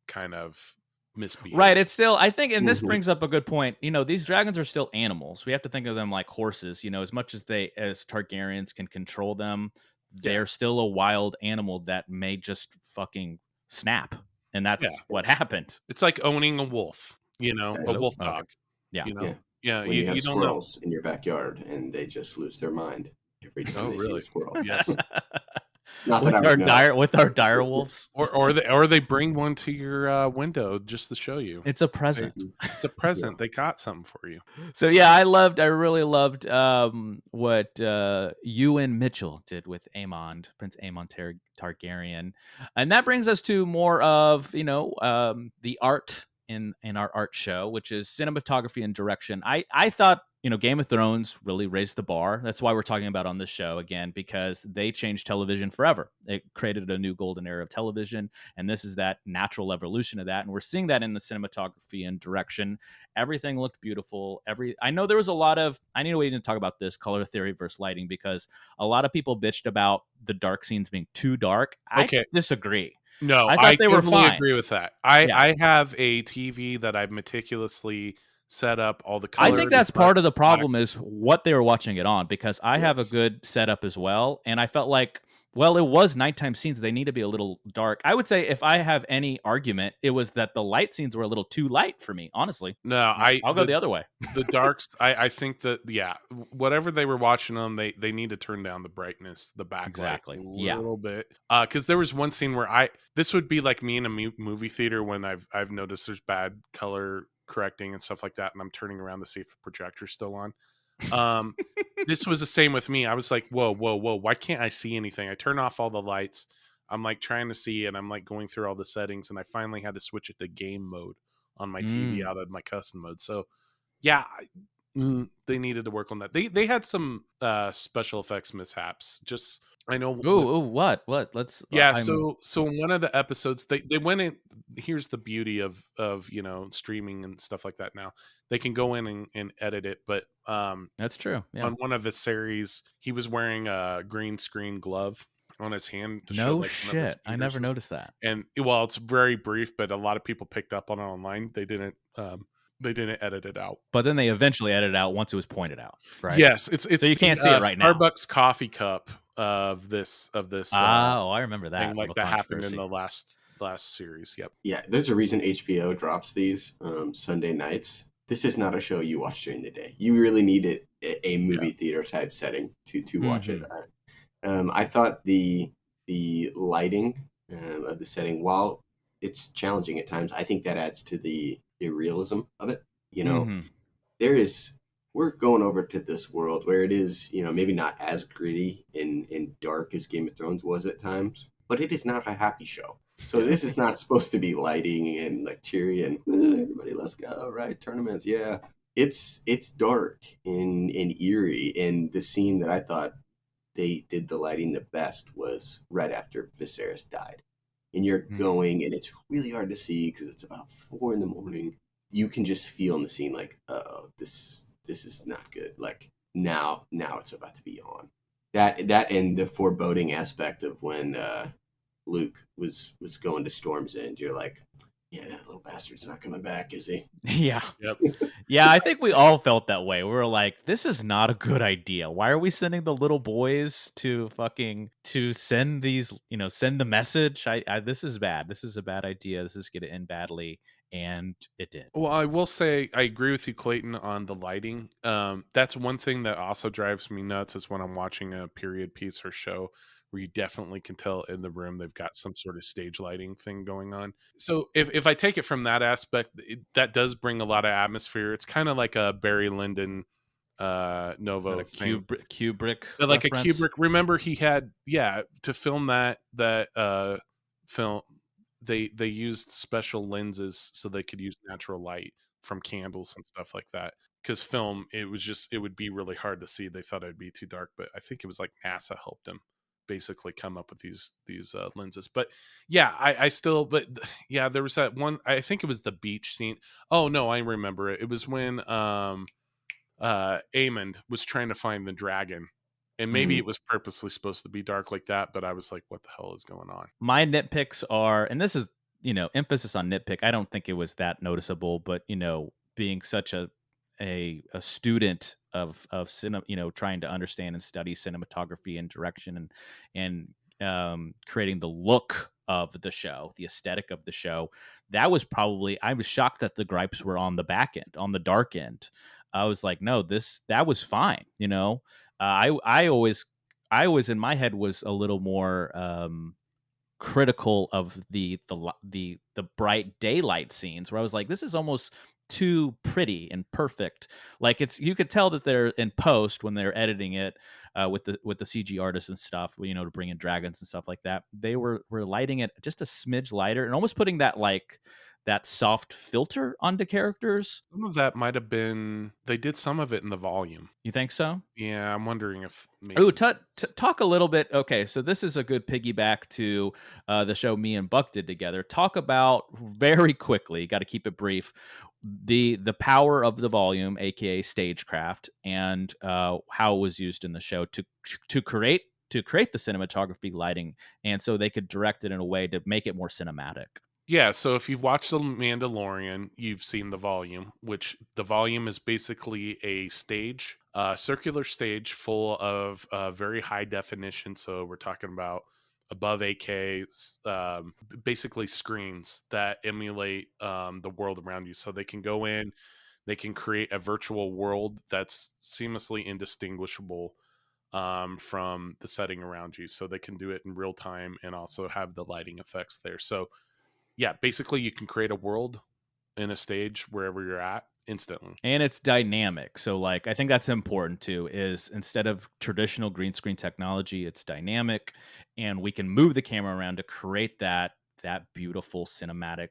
C: kind of misbehave.
A: Right. It's still, I think, and this brings up a good point. These dragons are still animals. We have to think of them like horses. As much as Targaryens can control them, they're still a wild animal that may just fucking snap. And that's what happened.
C: It's like owning a wolf, a
B: Hello?
C: wolf
A: Okay.
C: dog.
A: Yeah.
C: Yeah,
B: When you have
C: you don't know.
B: squirrels in your backyard and they just lose their mind every time they see
C: Really?
B: a squirrel.
C: Yes.
B: Not that I would know.
A: With our dire wolves.
C: Or they bring one to your window just to show you.
A: It's a present.
C: It's a present. They got something for you.
A: So yeah, I really loved what Ewan Mitchell did with Prince Aemon Targaryen, and that brings us to more of the art in our art show, which is cinematography and direction. I thought Game of Thrones really raised the bar. That's why we're talking about on this show again, because they changed television forever. It created a new golden era of television, and this is that natural evolution of that, and we're seeing that in the cinematography and direction. Everything looked beautiful. I know there was a lot of, I need to wait to talk about this, color theory versus lighting, because a lot of people bitched about the dark scenes being too dark.
C: Okay.
A: I disagree.
C: No,
A: I thought they were
C: totally
A: fine.
C: agree with that. I have a TV that I've meticulously set up all the colors.
A: I think that's part of the problem is what they were watching it on, because I have a good setup as well, and I felt like, well, it was nighttime scenes. They need to be a little dark. I would say if I have any argument, it was that the light scenes were a little too light for me, honestly.
C: No,
A: I'll go the other way.
C: The darks, I think that, whatever they were watching on, they need to turn down the brightness, the backlight a little bit. Because there was one scene where this would be like me in a movie theater when I've noticed there's bad color correcting and stuff like that, and I'm turning around to see if the projector's still on. This was the same with me. I was like, whoa, why can't I see anything? I turn off all the lights. I'm like trying to see, and I'm like going through all the settings, and I finally had to switch it to game mode on my TV out of my custom mode. So yeah, they needed to work on that. They had some special effects mishaps. Just I know.
A: What? Let's.
C: Yeah. So in one of the episodes, they went in. Here's the beauty of streaming and stuff like that. Now they can go in and edit it, but
A: that's true. Yeah.
C: On one of the series, he was wearing a green screen glove on his hand to show
A: no
C: like
A: shit. I never noticed that.
C: And well, it's very brief, but a lot of people picked up on it online. They didn't edit it out.
A: But then they eventually edited it out once it was pointed out, right?
C: Yes, it's
A: so you can't see it right now.
C: Starbucks coffee cup of this.
A: I remember that.
C: Thing, like that happened in the last series. Yep.
B: Yeah, there's a reason HBO drops these Sunday nights. This is not a show you watch during the day. You really need a movie theater type setting to watch it. I thought the lighting of the setting, while it's challenging at times, I think that adds to the realism of it. We're going over to this world where it is, maybe not as gritty and dark as Game of Thrones was at times, but it is not a happy show. So this is not supposed to be lighting and like cheery and everybody let's go, right? Tournaments, yeah. It's dark and eerie, and the scene that I thought they did the lighting the best was right after Viserys died. And you're going, and it's really hard to see because it's about 4 a.m. You can just feel in the scene like, oh, this is not good. Like now it's about to be on. That and the foreboding aspect of when Luke was going to Storm's End, you're like, yeah, that little bastard's not coming back, is he?
A: Yeah.
C: Yep.
A: Yeah, I think we all felt that way. We were like, this is not a good idea. Why are we sending the little boys to send these, send the message? This is bad. This is a bad idea. This is going to end badly. And it did.
C: Well, I will say I agree with you, Clayton, on the lighting. That's one thing that also drives me nuts is when I'm watching a period piece or show where you definitely can tell in the room they've got some sort of stage lighting thing going on. So if I take it from that aspect, that does bring a lot of atmosphere. It's kind of like a Barry Lyndon Novo thing.
A: Kubrick
C: like
A: reference?
C: A Kubrick. Remember he had, to film that film, they used special lenses so they could use natural light from candles and stuff like that. Because film, it would be really hard to see. They thought it'd be too dark, but I think it was like NASA helped them basically come up with these lenses. But yeah, there was that one, I think it was the beach scene. Oh no, I remember it. It was when Aemond was trying to find the dragon. And maybe it was purposely supposed to be dark like that, but I was like, what the hell is going on?
A: My nitpicks are, and this is emphasis on nitpick. I don't think it was that noticeable, but being such a student of cinema, trying to understand and study cinematography and direction and creating the look of the show, the aesthetic of the show. That was probably, I was shocked that the gripes were on the back end, on the dark end. I was like, no, that was fine. I always in my head was a little more critical of the bright daylight scenes, where I was like, this is almost too pretty and perfect. Like, you could tell that they're in post when they're editing it with the CG artists and stuff, to bring in dragons and stuff like that. They were lighting it just a smidge lighter and almost putting that soft filter onto characters.
C: Some of that might have been, they did some of it in the volume.
A: You think so?
C: Yeah, I'm wondering if maybe.
A: Oh, talk a little bit. Okay, so this is a good piggyback to the show me and Buck did together. Talk about, very quickly, got to keep it brief, the power of the volume, aka stagecraft, and how it was used in the show to create the cinematography, lighting, and so they could direct it in a way to make it more cinematic.
C: Yeah, so if you've watched The Mandalorian, you've seen the volume, which the volume is basically a stage, circular stage full of very high definition. So we're talking about above 8K, basically screens that emulate the world around you. So they can go in, they can create a virtual world that's seamlessly indistinguishable from the setting around you. So they can do it in real time and also have the lighting effects there. So yeah, basically you can create a world in a stage wherever you're at instantly.
A: And it's dynamic. So I think that's important too, is instead of traditional green screen technology, it's dynamic, and we can move the camera around to create that beautiful cinematic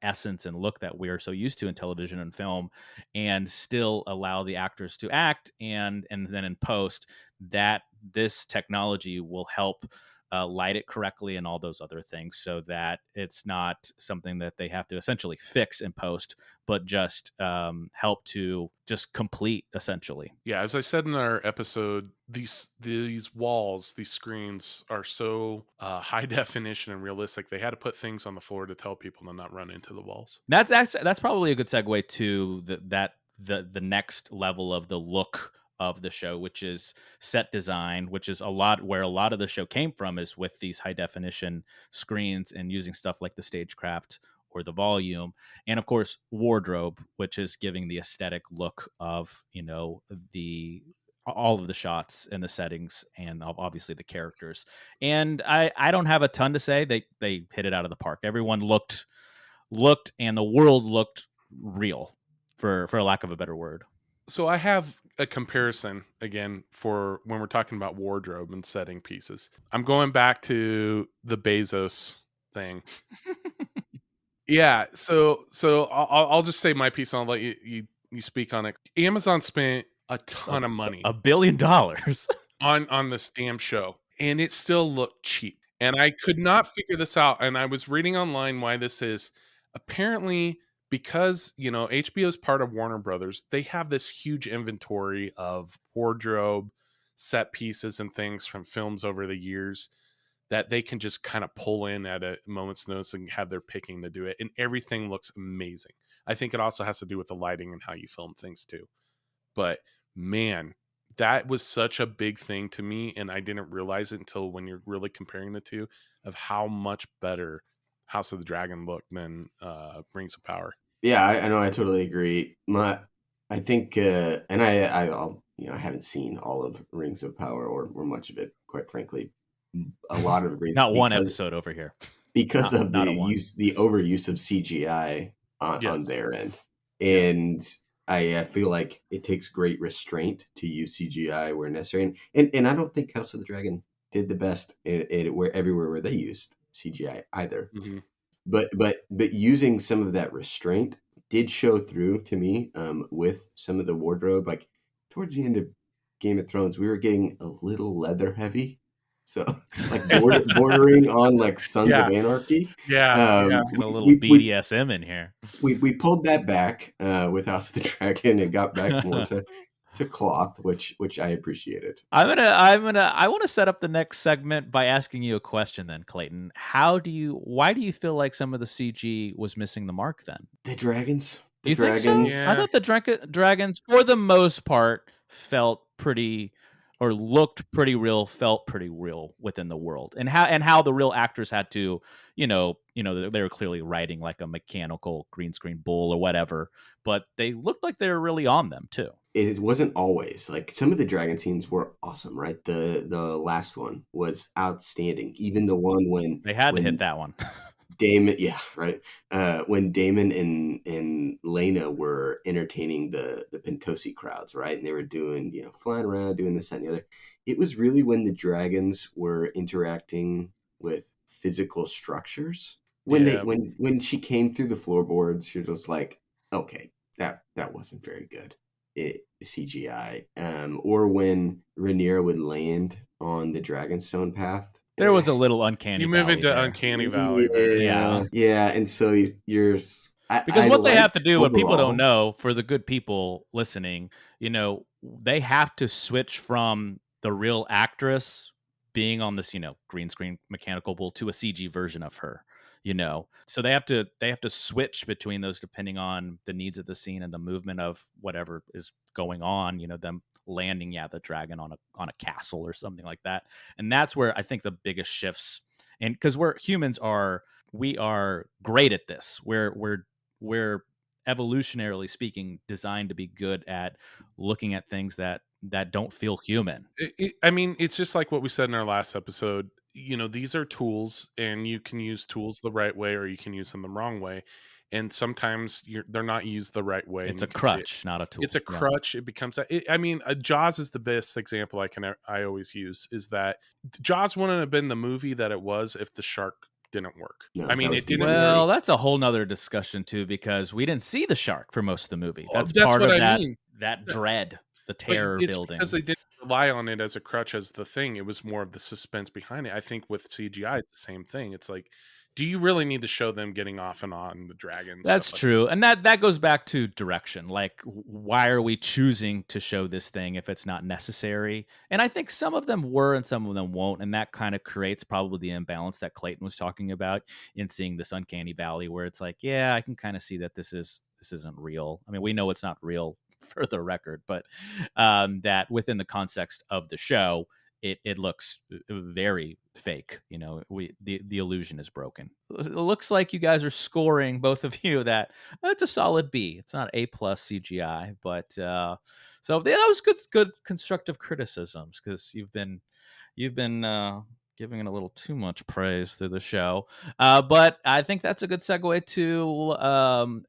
A: essence and look that we are so used to in television and film, and still allow the actors to act, and then in post, that this technology will help light it correctly and all those other things, so that it's not something that they have to essentially fix in post, but just help to just complete, essentially.
C: Yeah, as I said in our episode, these walls, these screens are so high definition and realistic. They had to put things on the floor to tell people to not run into the walls.
A: That's probably a good segue to the next level of the look of the show, which is set design, which is where a lot of the show came from, is with these high definition screens and using stuff like the stagecraft or the volume, and of course wardrobe, which is giving the aesthetic look of all of the shots and the settings, and obviously the characters. And I don't have a ton to say. They hit it out of the park. Everyone looked and the world looked real, for lack of a better word.
C: So I have a comparison again for when we're talking about wardrobe and setting pieces. I'm going back to the Bezos thing. Yeah, so I'll just say my piece and I'll let you speak on it. Amazon spent a ton of money,
A: $1 billion
C: on this damn show, and it still looked cheap. And I could not figure this out. And I was reading online why this is. Apparently, because HBO is part of Warner Brothers, they have this huge inventory of wardrobe, set pieces, and things from films over the years that they can just kind of pull in at a moment's notice and have their picking to do it. And everything looks amazing. I think it also has to do with the lighting and how you film things too. But man, that was such a big thing to me, and I didn't realize it until when you're really comparing the two, of how much better House of the Dragon looked than Rings of Power.
B: Yeah, I know. I totally agree. I think, and I haven't seen all of Rings of Power or much of it, quite frankly. A lot of reasons.
A: Not one episode over here.
B: Because of the overuse of CGI on their end. And I feel like it takes great restraint to use CGI where necessary. And I don't think House of the Dragon did the best everywhere where they used CGI either.
C: Mm-hmm.
B: But using some of that restraint did show through to me with some of the wardrobe. Like towards the end of Game of Thrones, we were getting a little leather heavy. So like bordering on like Sons of Anarchy.
A: A little BDSM in here.
B: We pulled that back with House of the Dragon and got back more to to cloth, which I appreciated.
A: I want to set up the next segment by asking you a question then, Clayton. Why do you feel like some of the CG was missing the mark then?
B: The dragons. The
A: You think so?
B: dragons.
A: I
C: Yeah.
A: thought the dragons, for the most part, felt pretty or looked pretty real, felt pretty real within the world, and how the real actors had to, they were clearly writing like a mechanical green screen bull or whatever, but they looked like they were really on them too.
B: It wasn't always like some of the dragon scenes were awesome, right? The last one was outstanding. Even the one
A: They had to hit
B: when
A: that one.
B: Damon, yeah, right. When Damon and Lena were entertaining the Pentosi crowds, right, and they were doing, flying around, doing this that, and the other. It was really when the dragons were interacting with physical structures. When they
C: Yeah.
B: when she came through the floorboards, you're just like, okay, that wasn't very good. CGI. Or when Rhaenyra would land on the Dragonstone path.
A: There was a little uncanny
C: You move
A: valley
C: into
A: there.
C: Uncanny Valley there.
A: Yeah.
B: Yeah, and so you're
A: Because
B: I
A: what they have to
B: liked
A: do, what people don't
B: overall.
A: know, for the good people listening, they have to switch from the real actress being on this, green screen mechanical bull to a CG version of her, So they have to switch between those depending on the needs of the scene and the movement of whatever is going on, them landing, the dragon on a castle or something like that. And that's where I think the biggest shifts, and because we are great at this. We're evolutionarily speaking designed to be good at looking at things that don't feel human.
C: I mean, it's just like what we said in our last episode. These are tools, and you can use tools the right way, or you can use them the wrong way. And sometimes they're not used the right way.
A: It's
C: and
A: a
C: you can see it.
A: crutch, not a tool.
C: It's a
A: Yeah.
C: crutch. It becomes. I mean, Jaws is the best example I always use. Is that Jaws wouldn't have been the movie that it was if the shark didn't work.
B: No,
C: I
B: that
C: mean,
B: was
C: it didn't
B: devious.
C: work.
A: Well, that's a whole nother discussion too, because we didn't see the shark for most of the movie. That's
C: That's
A: part
C: what
A: of
C: I
A: that
C: mean.
A: that dread, the
C: But
A: terror
C: it's because
A: building.
C: they didn't rely on it as a crutch as the thing. It was more of the suspense behind it. I think with CGI, it's the same thing. It's like, do you really need to show them getting off and on the dragon
A: That's
C: stuff like
A: true. And that goes back to direction. Like, why are we choosing to show this thing if it's not necessary? And I think some of them were and some of them won't. And that kind of creates probably the imbalance that Clayton was talking about in seeing this uncanny valley where it's like, yeah, I can kind of see that this isn't real. I mean, we know it's not real for the record, but that within the context of the show, it looks very fake. The illusion is broken. It looks like you guys are scoring, both of you, that it's a solid B. It's not A plus CGI, but so that was good constructive criticisms, because you've been giving it a little too much praise through the show. But I think that's a good segue to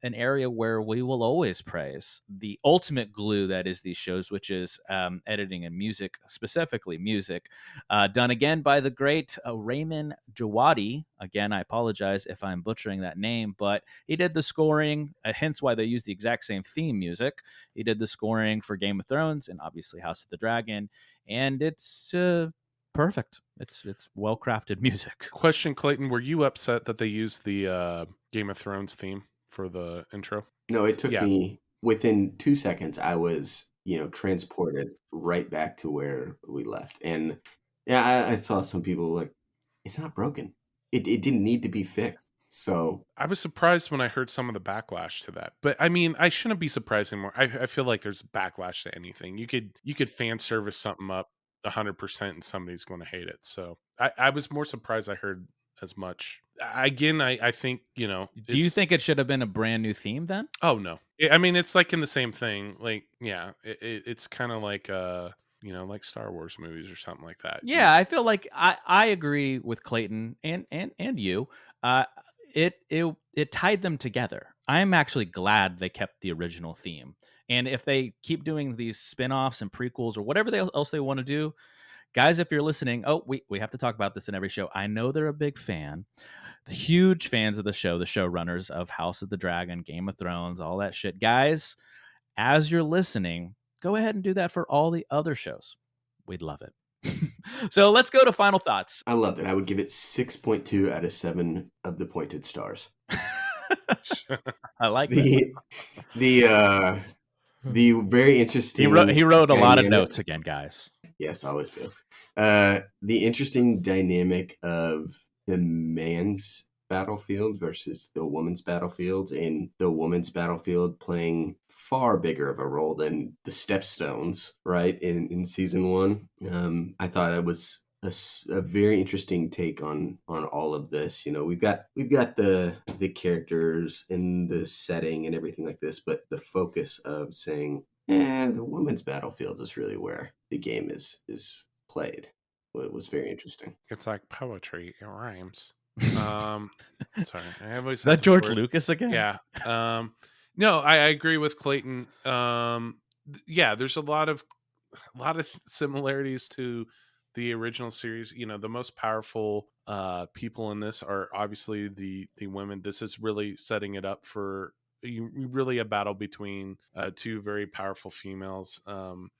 A: an area where we will always praise the ultimate glue that is these shows, which is editing and music, specifically music, done again by the great Raymond Djawadi. Again, I apologize if I'm butchering that name, but he did the scoring, hence why they use the exact same theme music. He did the scoring for Game of Thrones and obviously House of the Dragon, and it's perfect. It's well crafted music.
C: Question, Clayton, were you upset that they used the Game of Thrones theme for the intro?
B: No, it took
C: Yeah.
B: me within 2 seconds. I was, transported right back to where we left. And yeah, I saw some people like, it's not broken. It didn't need to be fixed. So
C: I was surprised when I heard some of the backlash to that. But I mean, I shouldn't be surprised anymore. I feel like there's backlash to anything. You could fan service something up 100% and somebody's going to hate it. So I was more surprised I heard as much. Again, I think,
A: Do you think it should have been a brand new theme then?
C: Oh, no. I mean, it's like in the same thing. Like, yeah, it's kind of like, like Star Wars movies or something like that.
A: Yeah, I feel like I agree with Clayton and you. Uh, it tied them together. I'm actually glad they kept the original theme. And if they keep doing these spin-offs and prequels or whatever else they want to do, guys, if you're listening, we have to talk about this in every show. I know they're a big fan, huge fans of the show, the showrunners of House of the Dragon, Game of Thrones, all that shit. Guys, as you're listening, go ahead and do that for all the other shows. We'd love it. So let's go to final thoughts.
B: I loved it. I would give it 6.2 out of 7 of the pointed stars.
A: I like that.
B: The The very interesting
A: He wrote a lot of
B: dynamic.
A: notes again, guys.
B: Yes, I always do. The interesting dynamic of the man's battlefield versus the woman's battlefield, and the woman's battlefield playing far bigger of a role than the stepstones, right? In season one, I thought it was a very interesting take on all of this. You know, we've got the characters and the setting and everything like this, but the focus of saying, the woman's battlefield is really where the game is played. Well, it was very interesting.
C: It's like poetry. It rhymes. Sorry, I always
A: Is
C: have
A: that
C: to
A: George
C: word.
A: Lucas again?
C: Yeah. No, I agree with Clayton. Yeah, there's a lot of similarities to the original series. You know, the most powerful people in this are obviously the women. This is really setting it up for really a battle between two very powerful females.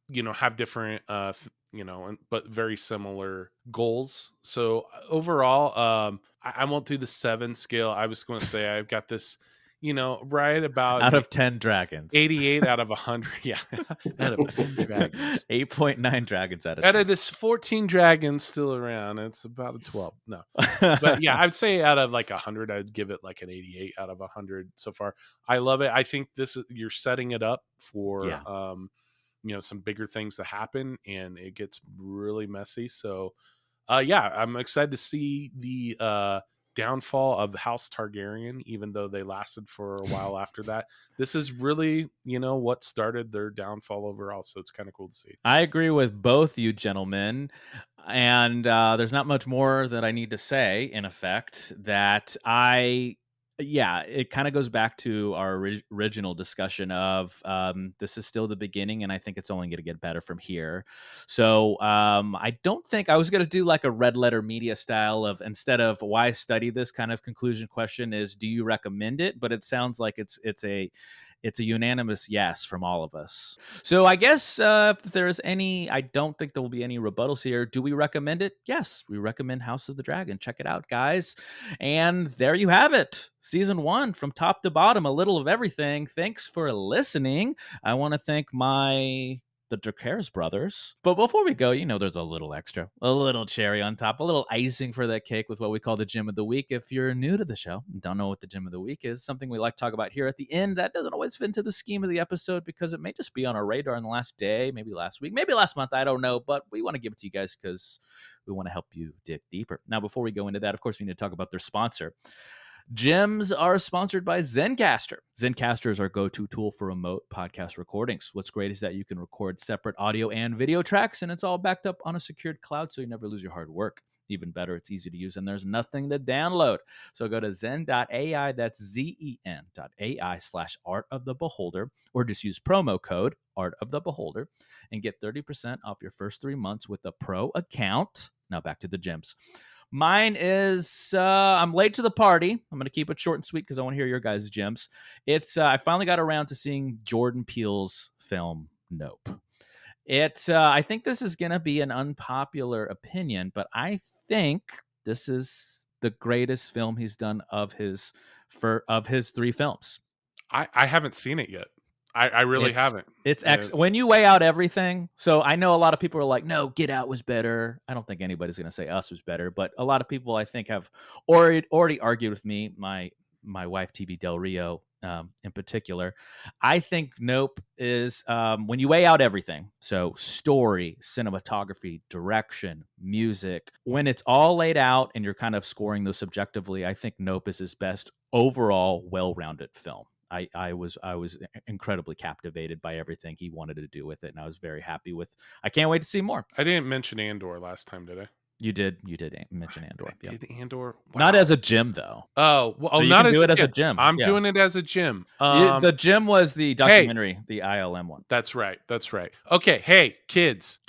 C: You know, have different but very similar goals. So overall, I won't do the 7 scale. I was going to say I've got this, right about
A: Out of 10 dragons.
C: 88 out of 100. Yeah, out of 10 dragons.
A: 8.9 dragons out of
C: Out
A: 10.
C: of this 14 dragons still around, it's about a 12. No, but yeah, I'd say out of like 100, I'd give it like an 88 out of 100 so far. I love it. I think you're setting it up for some bigger things to happen, and it gets really messy. So yeah, I'm excited to see the downfall of House Targaryen, even though they lasted for a while after that. This is really, what started their downfall overall. So it's kind of cool to see.
A: I agree with both you gentlemen. And there's not much more that I need to say, in effect, it kind of goes back to our original discussion of this is still the beginning, and I think it's only going to get better from here. So I don't think I was going to do like a red letter media style of, instead of why study this kind of conclusion question is, do you recommend it? But it sounds like it's a unanimous yes from all of us. So I guess if there's any, I don't think there will be any rebuttals here. Do we recommend it? Yes, we recommend House of the Dragon. Check it out, guys. And there you have it. Season 1 from top to bottom, a little of everything. Thanks for listening. I want to thank the Dracarys brothers. But before we go, there's a little extra, a little cherry on top, a little icing for that cake with what we call the gem of the week. If you're new to the show and don't know what the gem of the week is, something we like to talk about here at the end that doesn't always fit into the scheme of the episode because it may just be on our radar in the last day, maybe last week, maybe last month, I don't know, but we want to give it to you guys because we want to help you dig deeper. Now, before we go into that, of course, we need to talk about their sponsor. Gems are sponsored by Zencastr. Zencastr is our go-to tool for remote podcast recordings. What's great is that you can record separate audio and video tracks, and it's all backed up on a secured cloud, so you never lose your hard work. Even better, it's easy to use, and there's nothing to download. So go to zen.ai, that's zen.ai/Art of the Beholder, or just use promo code Art of the Beholder and get 30% off your first 3 months with a pro account. Now back to the gems. Mine is I'm late to the party. I'm going to keep it short and sweet because I want to hear your guys' gems. It's I finally got around to seeing Jordan Peele's film Nope. I think this is going to be an unpopular opinion, but I think this is the greatest film he's done of his 3 films.
C: I haven't seen it yet. I really haven't.
A: It's when you weigh out everything. So I know a lot of people are like, no, Get Out was better. I don't think anybody's going to say Us was better, but a lot of people I think have already argued with me. My wife, TV Del Rio, in particular. I think Nope is when you weigh out everything. So story, cinematography, direction, music, when it's all laid out and you're kind of scoring those subjectively, I think Nope is his best overall well-rounded film. I was incredibly captivated by everything he wanted to do with it, and I was very happy with. I can't wait to see more.
C: I didn't mention Andor last time, did I?
A: You did mention Andor.
C: I did Andor. Wow.
A: Not as a gym though.
C: Oh, well,
A: so you
C: not
A: can
C: as
A: do it as a gym.
C: I'm doing it as a gym.
A: The gym was the documentary, the ILM one.
C: That's right. Okay, hey, kids,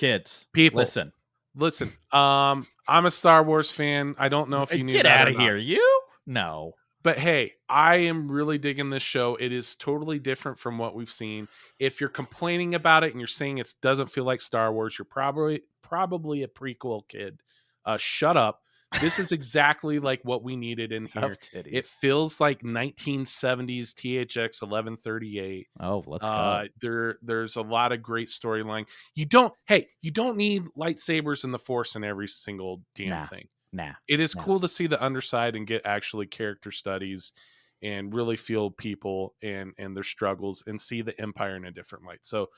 C: people, listen. I'm a Star Wars fan. I don't know if you knew that.
A: Get out of here, you? No.
C: But hey, I am really digging this show. It is totally different from what we've seen. If you're complaining about it and you're saying it doesn't feel like Star Wars, you're probably a prequel kid. Shut up. This is exactly like what we needed in
A: Tough
C: here. It
A: titties.
C: feels like 1970s THX 1138.
A: Oh, let's go.
C: There's a lot of great storyline. You don't need lightsabers and the Force in every single damn
A: Nah,
C: thing.
A: nah.
C: It is
A: nah.
C: cool to see the underside and get actually character studies and really feel people and their struggles and see the Empire in a different light. So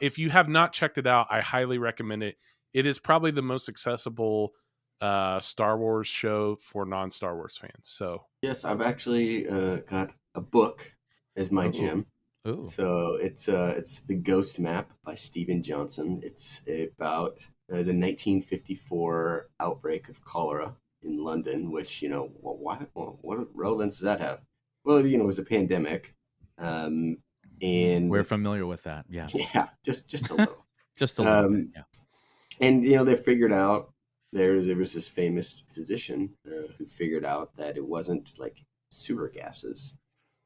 C: if you have not checked it out, I highly recommend it. It is probably the most accessible Star Wars show for non-Star Wars fans. So
B: Yes, I've actually got a book as my
A: Ooh.
B: gem.
A: Ooh.
B: So it's The Ghost Map by Stephen Johnson. It's about the 1954 outbreak of cholera in London, which, what relevance does that have? Well, it was a pandemic.
A: We're
B: And
A: familiar with that. Yes.
B: yeah, just a little.
A: Just a little bit.
B: Um,
A: Yeah.
B: and they figured out there was this famous physician who figured out that it wasn't like sewer gases,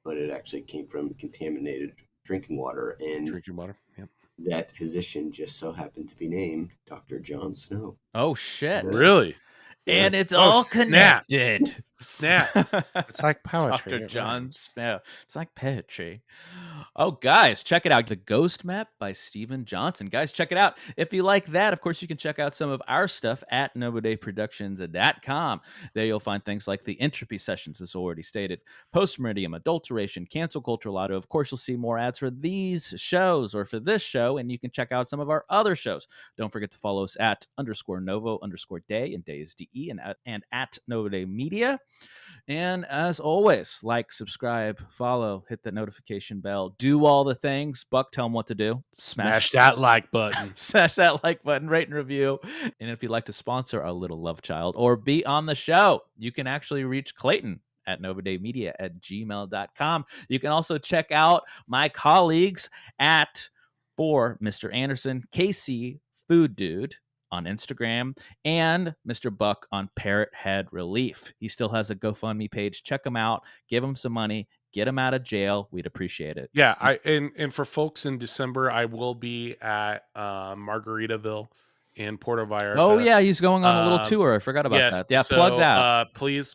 B: but it actually came from contaminated drinking water. And
C: drinking water. Yep.
B: that physician just so happened to be named Dr. Jon Snow.
A: Oh shit.
C: Really?
B: Yeah.
A: And it's
C: Oh,
A: all
C: snap.
A: connected.
C: Snap. It's like poetry.
A: Dr.
C: It
A: John
C: rhymes.
A: Snow. It's like poetry. Oh, guys, check it out. The Ghost Map by Stephen Johnson. Guys, check it out. If you like that, of course, you can check out some of our stuff at NovoDayProductions.com. There you'll find things like the Entropy Sessions, as already stated, Post Meridium, Adulteration, Cancel Culture Lotto. Of course, you'll see more ads for these shows or for this show, and you can check out some of our other shows. Don't forget to follow us at _Novo_Day, and Day is DE, and at Novo Day Media. And as always, like, subscribe, follow, hit the notification bell, do all the things. Buck, tell them what to do.
C: Smash that like button.
A: Smash that like button, rate and review. And if you'd like to sponsor our little love child or be on the show, you can actually reach Clayton at novodaymedia@gmail.com. You can also check out my colleagues at for Mr. Anderson, KCFoodDude on Instagram, and Mr. Buck on ParrotHeadRelief. He still has a GoFundMe page. Check him out. Give him some money. Get him out of jail. We'd appreciate it.
C: Yeah, and for folks in December, I will be at Margaritaville in Puerto Vallarta.
A: Oh yeah, he's going on a little tour. I forgot about that. Yeah, plug that.
C: Please,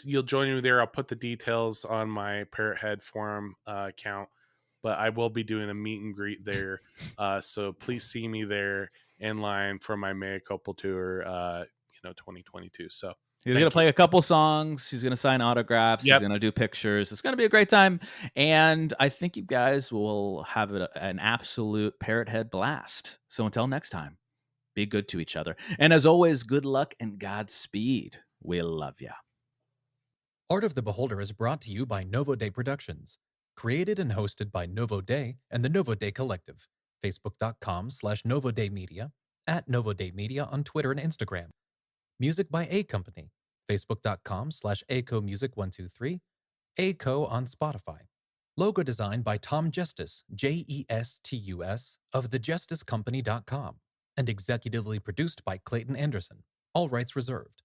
C: you'll join me there. I'll put the details on my Parrot Head forum account, but I will be doing a meet and greet there. So please see me there in line for my Mea Culpa tour, 2022. So
A: He's going to play a couple songs. He's going to sign autographs.
C: Yep.
A: He's going to do pictures. It's going to be a great time. And I think you guys will have an absolute Parrot Head blast. So until next time, be good to each other. And as always, good luck and Godspeed. We love ya.
D: Art of the Beholder is brought to you by Novo Day Productions. Created and hosted by Novo Day and the Novo Day Collective. Facebook.com/Novo Day Media, at Novo Day Media on Twitter and Instagram. Music by A Company. Facebook.com/ACoMusic123. ACO on Spotify. Logo design by Tom Justice, JESTUS, of thejusticecompany.com. And executively produced by Clayton Anderson. All rights reserved.